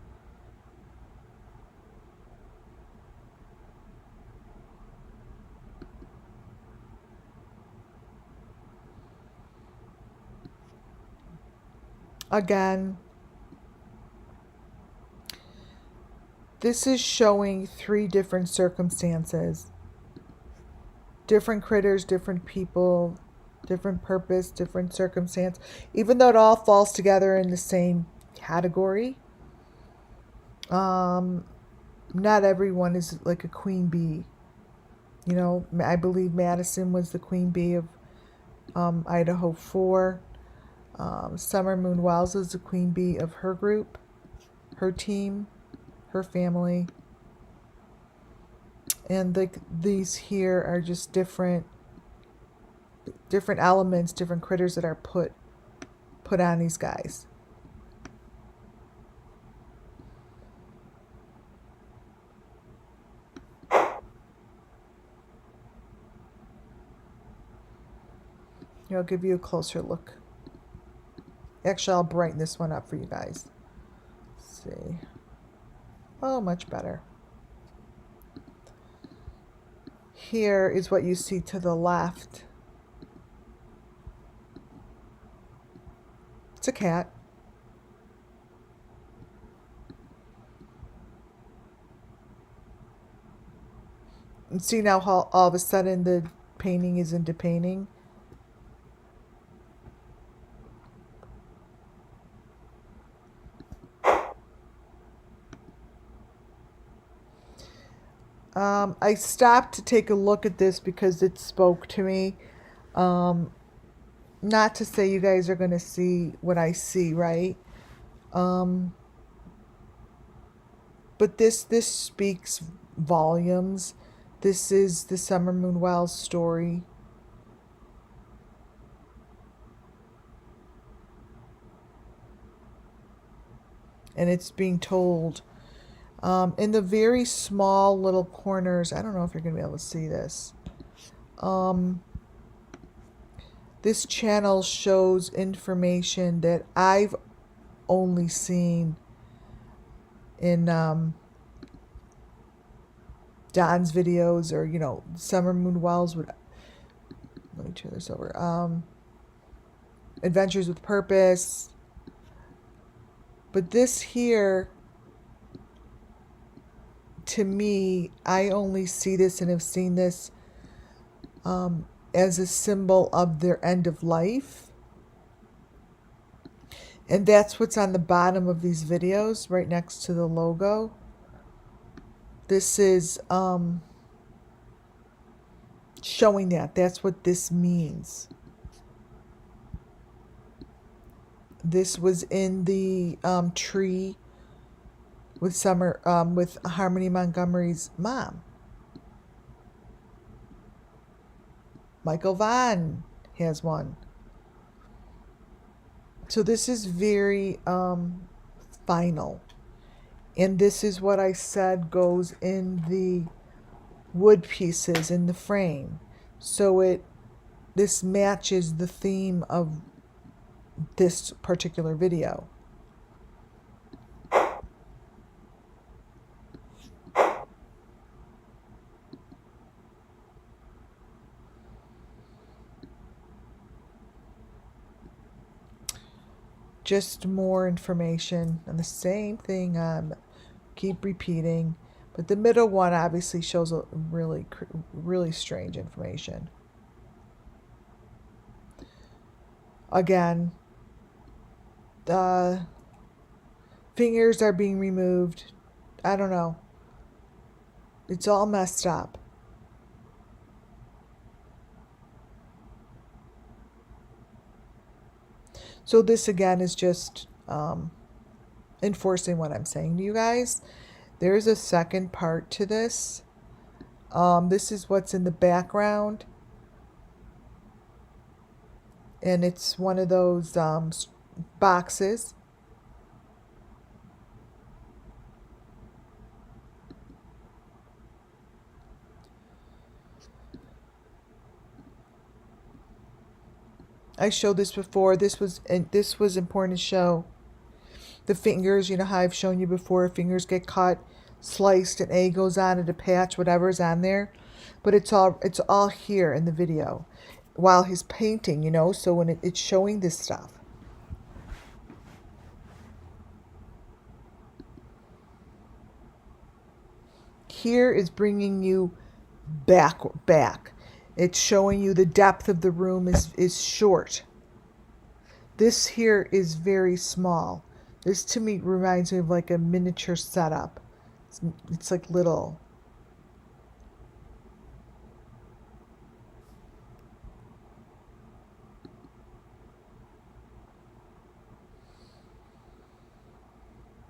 Again, This is showing 3 different circumstances. Different critters, different people, different purpose, different circumstance. Even though it all falls together in the same category, not everyone is like a queen bee. You know, I believe Madison was the queen bee of Idaho 4. Summer Moon Wells is the queen bee of her group, her team, her family. And these here are just different elements, different critters that are put on these guys. Here, I'll give you a closer look. Actually, I'll brighten this one up for you guys. Let's see. Oh, much better. Here is what you see to the left. It's a cat. And see now how all of a sudden the painting is into painting. I stopped to take a look at this because it spoke to me. Not to say you guys are going to see what I see, right? But this speaks volumes. This is the Summer Moon Wells story. And it's being told in the very small little corners. I don't know if you're going to be able to see this. This channel shows information that I've only seen in Don's videos, or, you know, Summer Moon Wells would. Let me turn this over. Adventures with Purpose. But this here, to me, I only see this and have seen this as a symbol of their end of life. And that's what's on the bottom of these videos, right next to the logo. This is showing that. That's what this means. This was in the tree with with Harmony Montgomery's mom. Michael Vaughn has one. So this is very final. And this is what I said goes in the wood pieces in the frame. So this matches the theme of this particular video. Just more information on the same thing. Keep repeating, but the middle one obviously shows a really strange information. Again, the fingers are being removed. I don't know. It's all messed up. So this again is just enforcing what I'm saying to you guys. There's a second part to this. This is what's in the background. And it's one of those boxes. I showed this before. This was important to show. The fingers, you know how I've shown you before, fingers get cut, sliced, and A goes on, and a patch, whatever's on there. But it's all here in the video while he's painting, you know, so when it's showing this stuff. here is bringing you back. It's showing you the depth of the room is short. This here is very small. This to me reminds me of like a miniature setup. It's like little.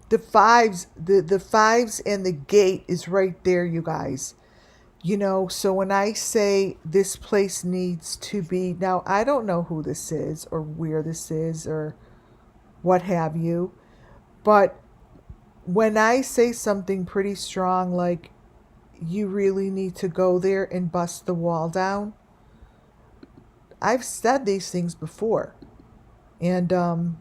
The fives and the gate is right there, you guys. You know, so when I say this place needs to be, now I don't know who this is or where this is or what have you, but when I say something pretty strong like you really need to go there and bust the wall down, I've said these things before. And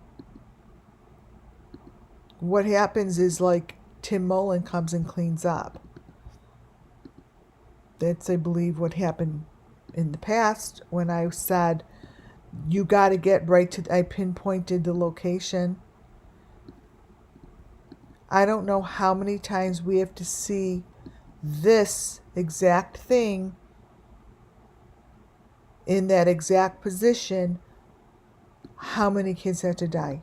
what happens is like Tim Mullen comes and cleans up. That's, I believe, what happened in the past when I said, you got to get right to, I pinpointed the location. I don't know how many times we have to see this exact thing in that exact position. How many kids have to die?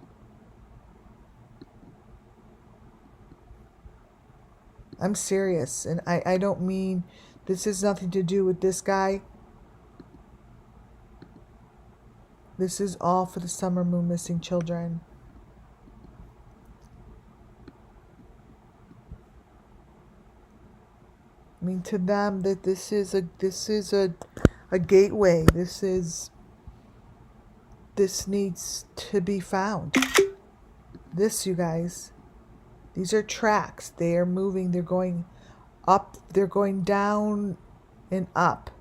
I'm serious. And I don't mean, this has nothing to do with this guy. This is all for the Summer Moon Missing Children. I mean, to them, that this is a gateway. This needs to be found. This, you guys, these are tracks. They are moving. They're going up. They're going down and up.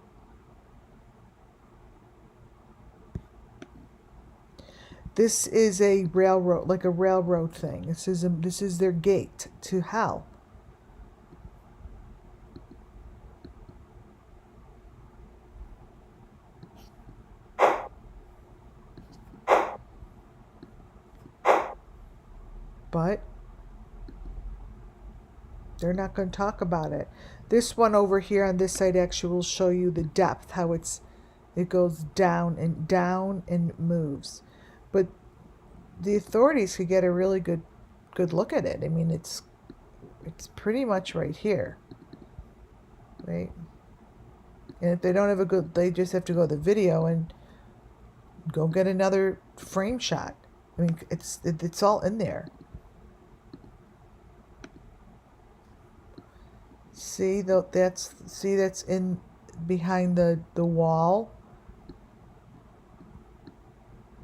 This is a railroad, like a railroad thing. This is their gate to hell. But they're not going to talk about it. This one over here on this side actually will show you the depth, how it goes down and moves. But the authorities could get a really good look at it. I mean, it's pretty much right here, right? And if they don't have a good, they just have to go to the video and go get another frame shot. I mean, it's all in there. See that's in behind the wall.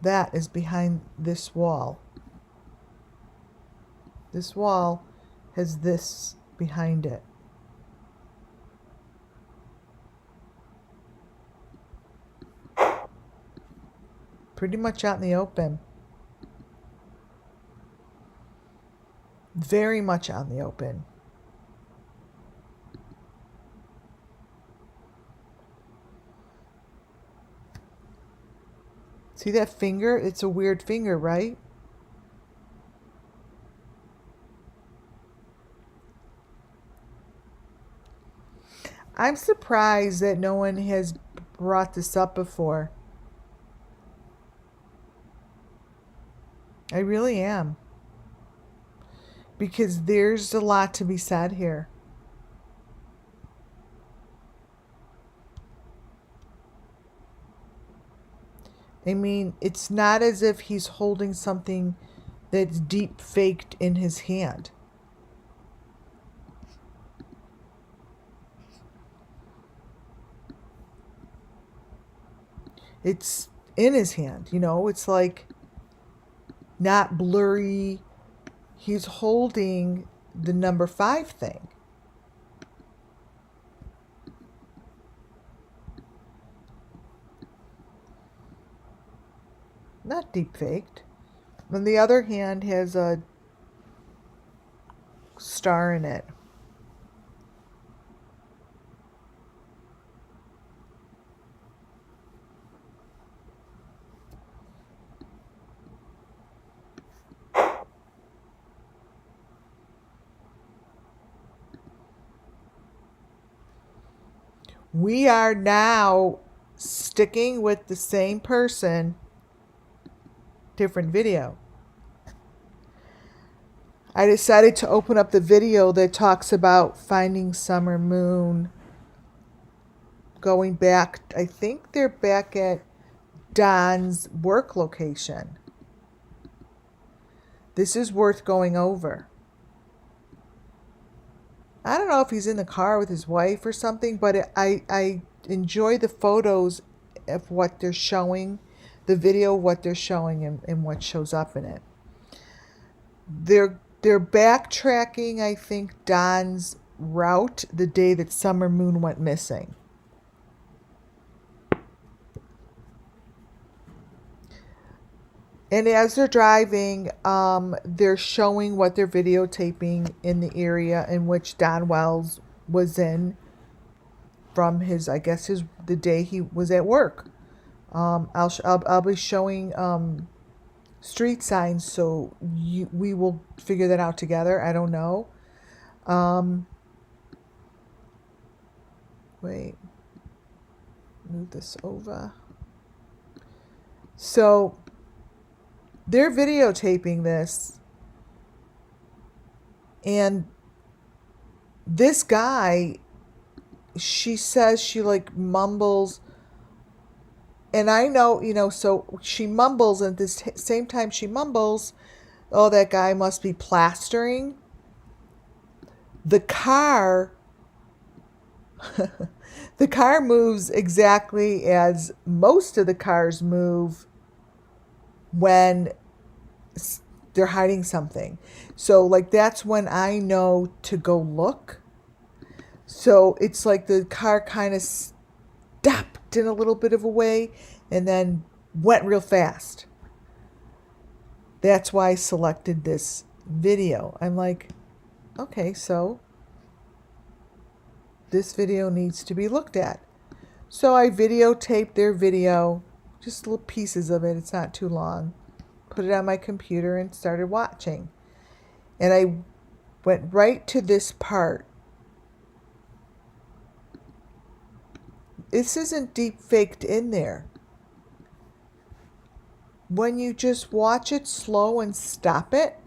That is behind this wall. This wall has this behind it. Pretty much out in the open. Very much out in the open. See that finger? It's a weird finger, right? I'm surprised that no one has brought this up before. I really am. Because there's a lot to be said here. I mean, it's not as if he's holding something that's deep faked in his hand. It's in his hand, you know, it's like not blurry. He's holding the number 5 thing. Not deep faked. On the other hand has a star in it. We are now sticking with the same person, different video. I decided to open up the video that talks about finding Summer Moon, going back. I think they're back at Don's work location. This is worth going over. I don't know if he's in the car with his wife or something, but I enjoy the photos of what they're showing, the video, what they're showing, and what shows up in it. They're backtracking, I think, Don's route the day that Summer Moon went missing. And as they're driving, they're showing what they're videotaping in the area in which Don Wells was in from his, I guess, the day he was at work. I'll be showing street signs, so we will figure that out together. I don't know. Wait, move this over. So they're videotaping this, and this guy, she says she like mumbles, and I know, so she mumbles, and at this same time she mumbles, oh, that guy must be plastering. The car the car moves exactly as most of the cars move when they're hiding something. So like that's when I know to go look. So it's like the car kind of stopped in a little bit of a way and then went real fast. That's why I selected this video. I'm like, okay, so this video needs to be looked at. So I videotaped their video, just little pieces of it. It's not too long. Put it on my computer and started watching. And I went right to this part. This isn't deep faked in there. When you just watch it slow and stop it,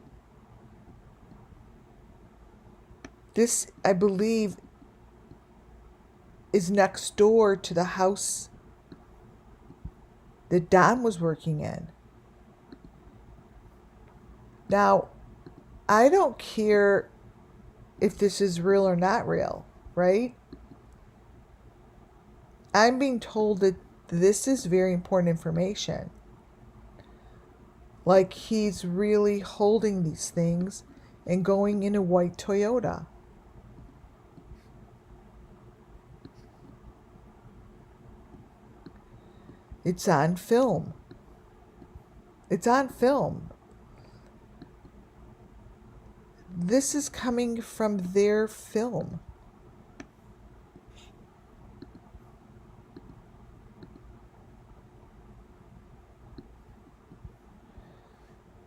this, I believe, is next door to the house that Don was working in. Now, I don't care if this is real or not real, right? I'm being told that this is very important information. Like he's really holding these things and going in a white Toyota. It's on film. It's on film. This is coming from their film.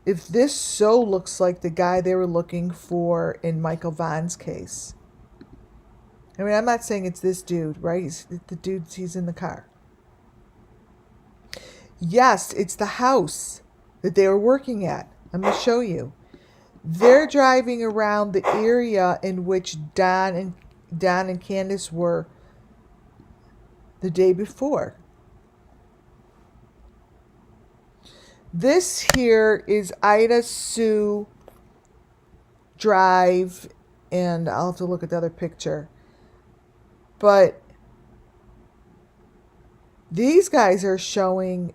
If this so looks like the guy they were looking for in Michael Vaughn's case. I mean, I'm not saying it's this dude, right? He's in the car. Yes, it's the house that they were working at. I'm going to show you. They're driving around the area in which Don and Candace were the day before. This here is Ida Sue Drive, and I'll have to look at the other picture. But these guys are showing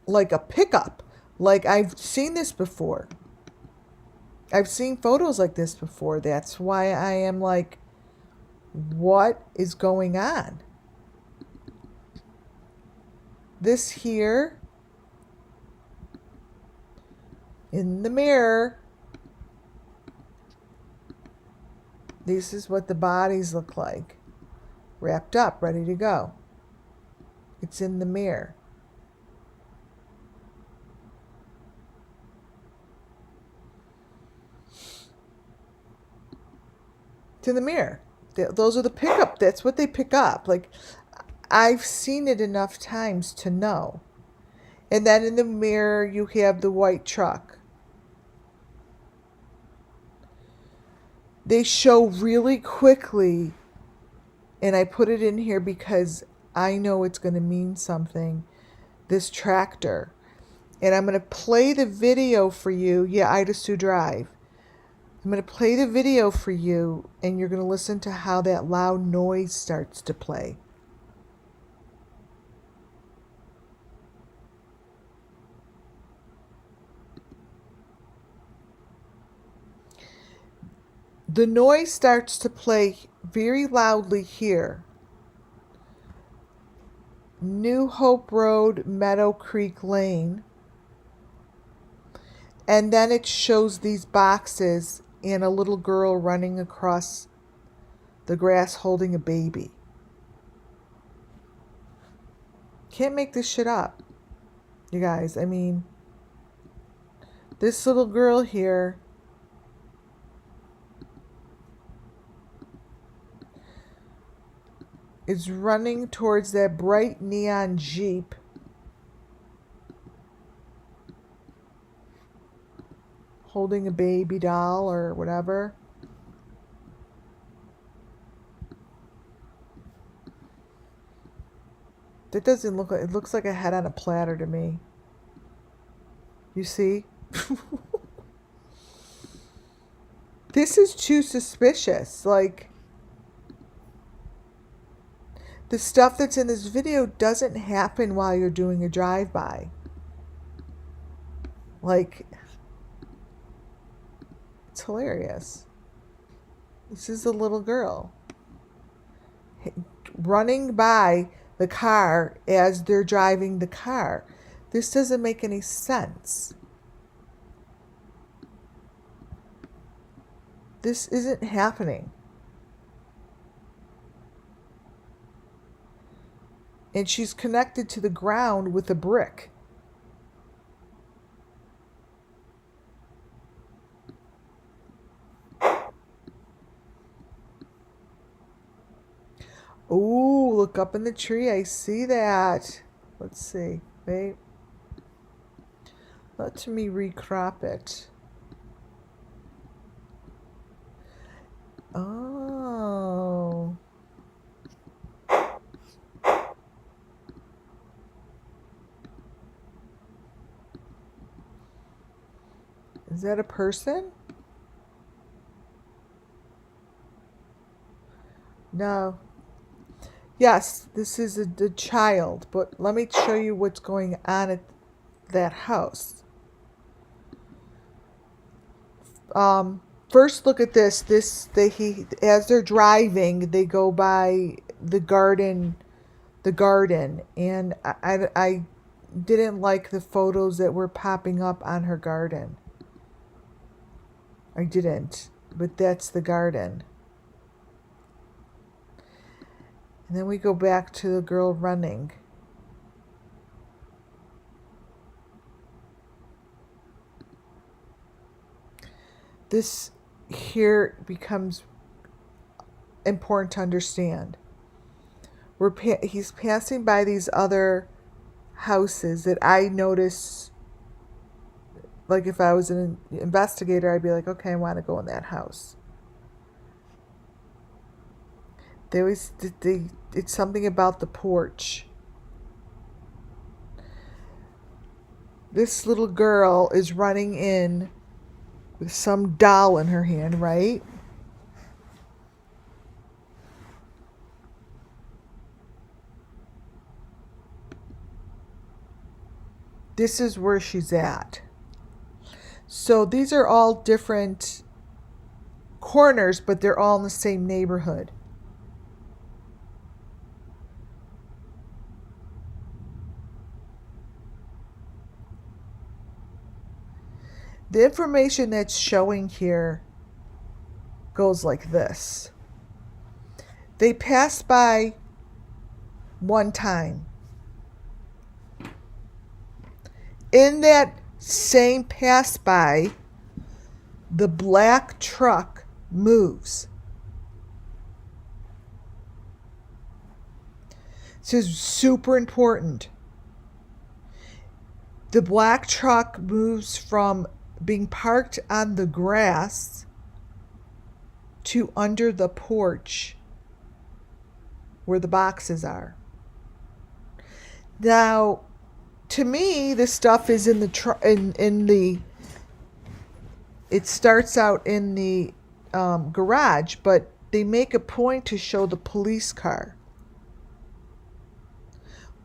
like a pickup. Like I've seen this before. I've seen photos like this before. That's why I am like, what is going on? This here, in the mirror, this is what the bodies look like. Wrapped up, ready to go. It's in the mirror. It's in the mirror. Those are the pickup. That's what they pick up. Like, I've seen it enough times to know. And then in the mirror, you have the white truck. They show really quickly, and I put it in here because I know it's going to mean something, this tractor. And I'm going to play the video for you. Yeah, Ida Sue Drive. I'm going to play the video for you, and you're going to listen to how that loud noise starts to play. The noise starts to play very loudly here. New Hope Road, Meadow Creek Lane. And then it shows these boxes and a little girl running across the grass holding a baby. Can't make this shit up, you guys. I mean, this little girl here is running towards that bright neon Jeep. Holding a baby doll or whatever. That doesn't look like, it looks like a head on a platter to me. You see? This is too suspicious. Like, the stuff that's in this video doesn't happen while you're doing a drive-by. Like, it's hilarious. This is a little girl running by the car as they're driving the car. This doesn't make any sense. This isn't happening. And she's connected to the ground with a brick. Ooh, look up in the tree. I see that. Let's see. Wait. Let me recrop it. Oh. Is that a person? No. Yes, this is a child, but let me show you what's going on at that house. First, look at this. As they're driving, they go by the garden, and I didn't like the photos that were popping up on her garden. I didn't, but that's the garden. And then we go back to the girl running. This here becomes important to understand. He's passing by these other houses that I notice. Like, if I was an investigator, I'd be like, okay, I want to go in that house. It's something about the porch. This little girl is running in with some doll in her hand, right? This is where she's at. So these are all different corners, but they're all in the same neighborhood. The information that's showing here goes like this. They passed by one time. In that same pass by, the black truck moves. This is super important. The black truck moves from being parked on the grass to under the porch where the boxes are. Now, to me, this stuff is in the it starts out in the garage, but they make a point to show the police car,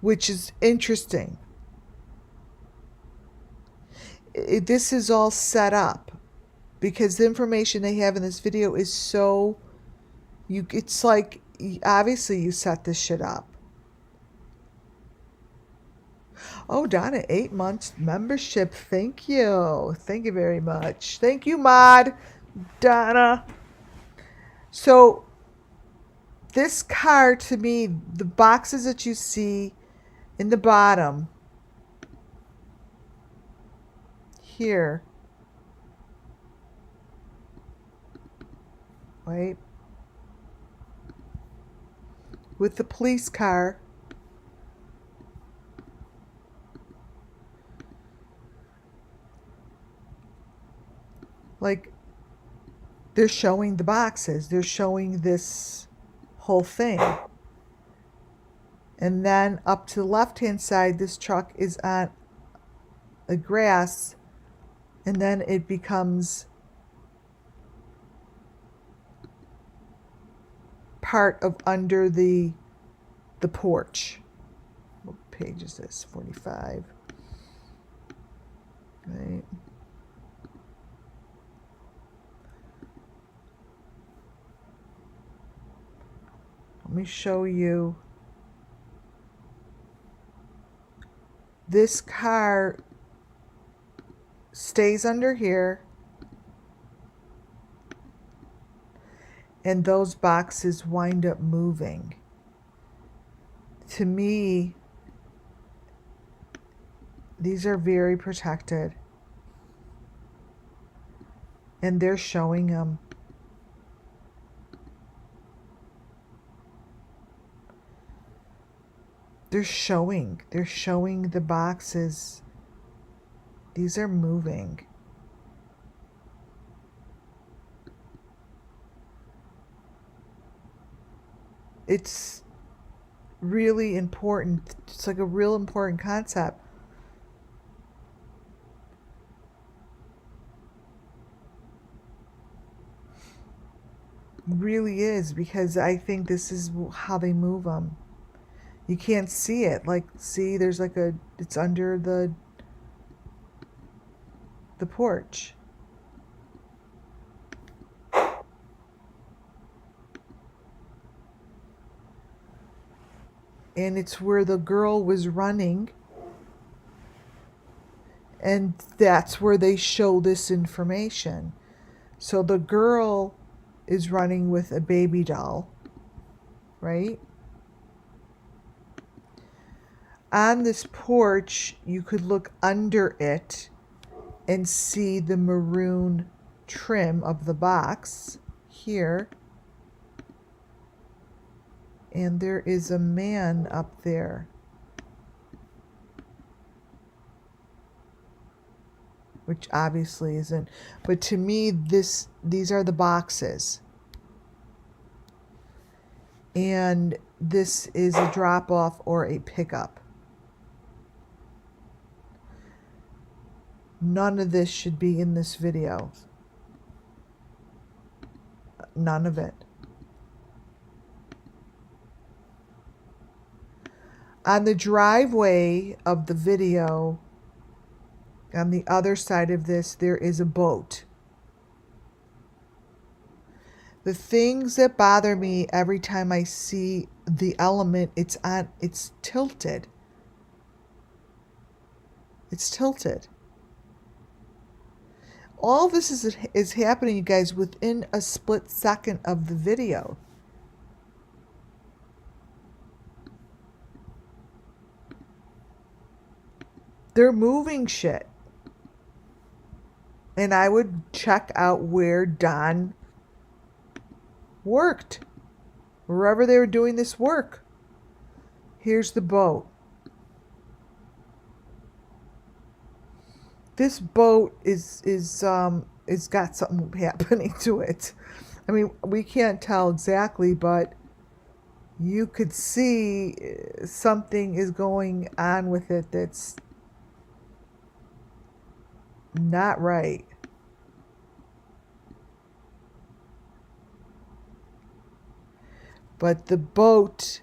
which is interesting. This is all set up because the information they have in this video is so it's like obviously you set this shit up. Oh, Donna, 8 months membership. Thank you. Thank you very much. Thank you, Mod. Donna. So this car, to me, the boxes that you see in the bottom here, right, with the police car, like, they're showing the boxes. They're showing this whole thing. And then up to the left-hand side, this truck is on the grass, and then it becomes part of under the porch. What page is this? 45. Right. Let me show you. This car stays under here, and those boxes wind up moving. To me, these are very protected, and they're showing them. They're showing the boxes. These are moving. It's really important. It's like a real important concept. It really is, because I think this is how they move them. You can't see it. Like, see, there's like it's under the porch. And it's where the girl was running. And that's where they show this information. So the girl is running with a baby doll, right? On this porch, you could look under it and see the maroon trim of the box here. And there is a man up there. Which obviously isn't. But to me, these are the boxes. And this is a drop-off or a pickup. None of this should be in this video. None of it. On the driveway of the video, on the other side of this, there is a boat. The things that bother me every time I see the element, it's tilted. It's tilted. All this is happening, you guys, within a split second of the video. They're moving shit. And I would check out where Don worked. Wherever they were doing this work. Here's the boat. This boat is got something happening to it. I mean, we can't tell exactly, but you could see something is going on with it that's not right. But the boat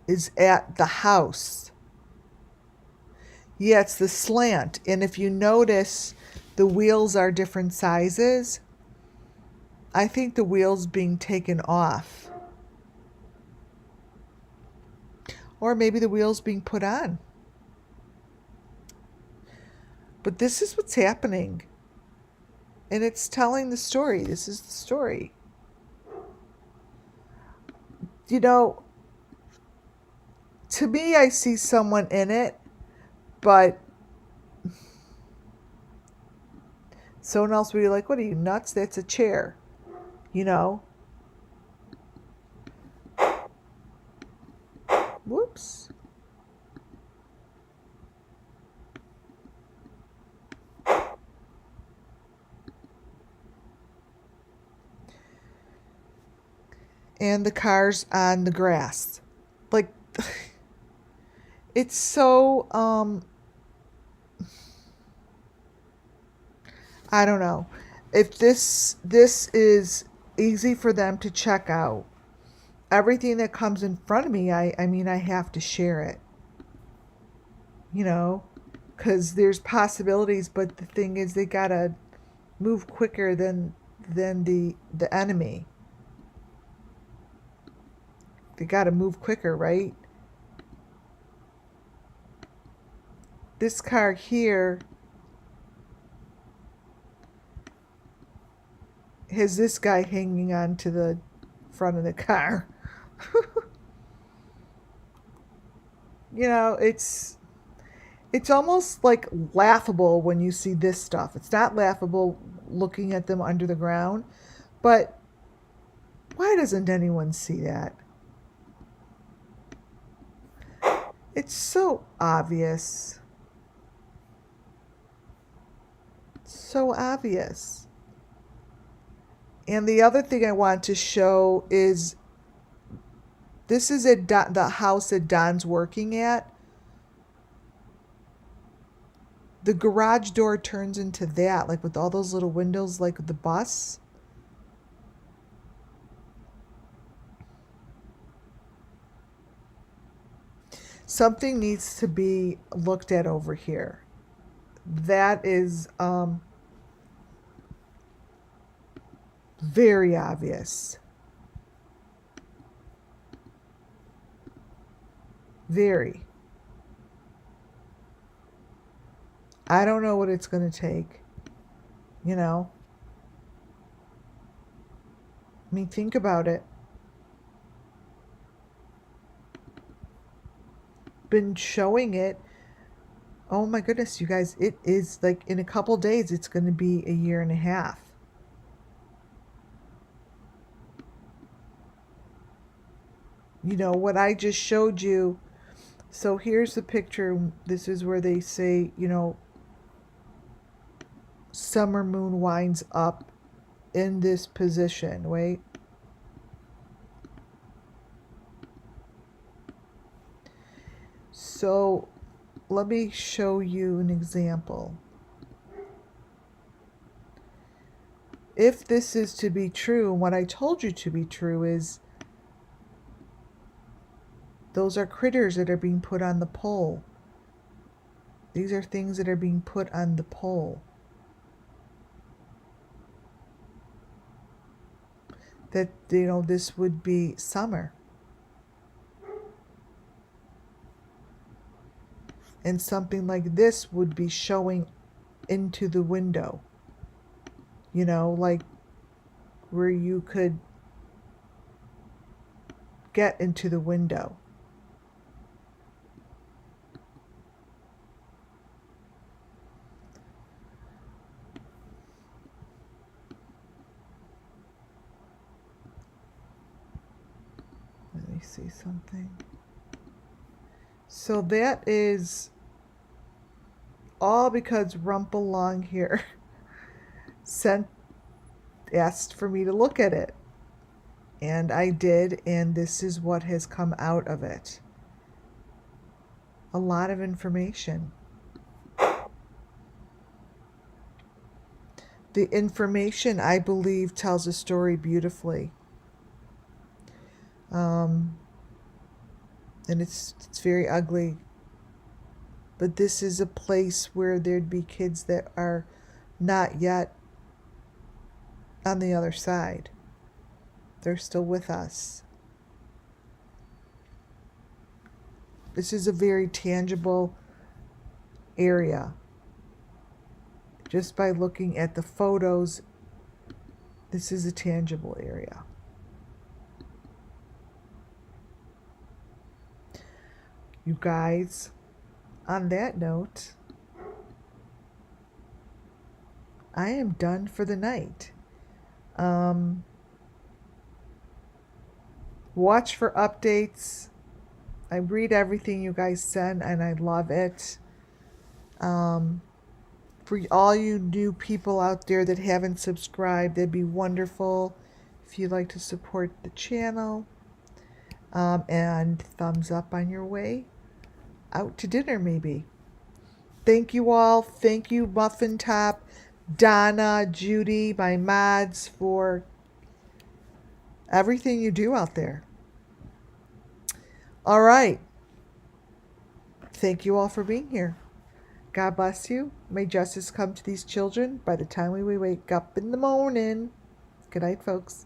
is at the house. Yeah, it's the slant. And if you notice, the wheels are different sizes. I think the wheel's being taken off. Or maybe the wheel's being put on. But this is what's happening. And it's telling the story. This is the story. You know, to me, I see someone in it, but someone else would be like, what are you, nuts? That's a chair, you know? Whoops. And the car's on the grass. Like, it's so, I don't know. If this is easy for them to check out, everything that comes in front of me, I mean, I have to share it, you know, because there's possibilities, but the thing is, they gotta move quicker than the enemy. They gotta move quicker, right? This car here has this guy hanging on to the front of the car. You know, it's almost like laughable when you see this stuff. It's not laughable looking at them under the ground, but why doesn't anyone see that? It's so obvious. So obvious. And the other thing I want to show is this is at the house that Don's working at. The garage door turns into that, like with all those little windows, like the bus. Something needs to be looked at over here. That is very obvious. Very. I don't know what it's going to take. You know? I mean, think about it. Been showing it. Oh my goodness, you guys, it is like in a couple days, it's going to be a year and a half. You know, what I just showed you. So here's the picture. This is where they say, you know, summer moon winds up in this position. Wait. So let me show you an example. If this is to be true, and what I told you to be true is those are critters that are being put on the pole. These are things that are being put on the pole. That, you know, this would be summer. And something like this would be showing into the window. You know, like where you could get into the window. Let me see something. So that is all because Rumple Long here asked for me to look at it. And I did, and this is what has come out of it. A lot of information. The information, I believe, tells a story beautifully. And it's very ugly. But this is a place where there'd be kids that are not yet on the other side. They're still with us. This is a very tangible area. Just by looking at the photos, this is a tangible area. You guys, on that note, I am done for the night. Watch for updates. I read everything you guys send and I love it. For all you new people out there that haven't subscribed, it'd be wonderful if you'd like to support the channel. And thumbs up on your way out to dinner, maybe. Thank you all. Thank you, Muffin Top, Donna, Judy, my mods, for everything you do out there. All right. Thank you all for being here. God bless you. May justice come to these children by the time we wake up in the morning. Good night, folks.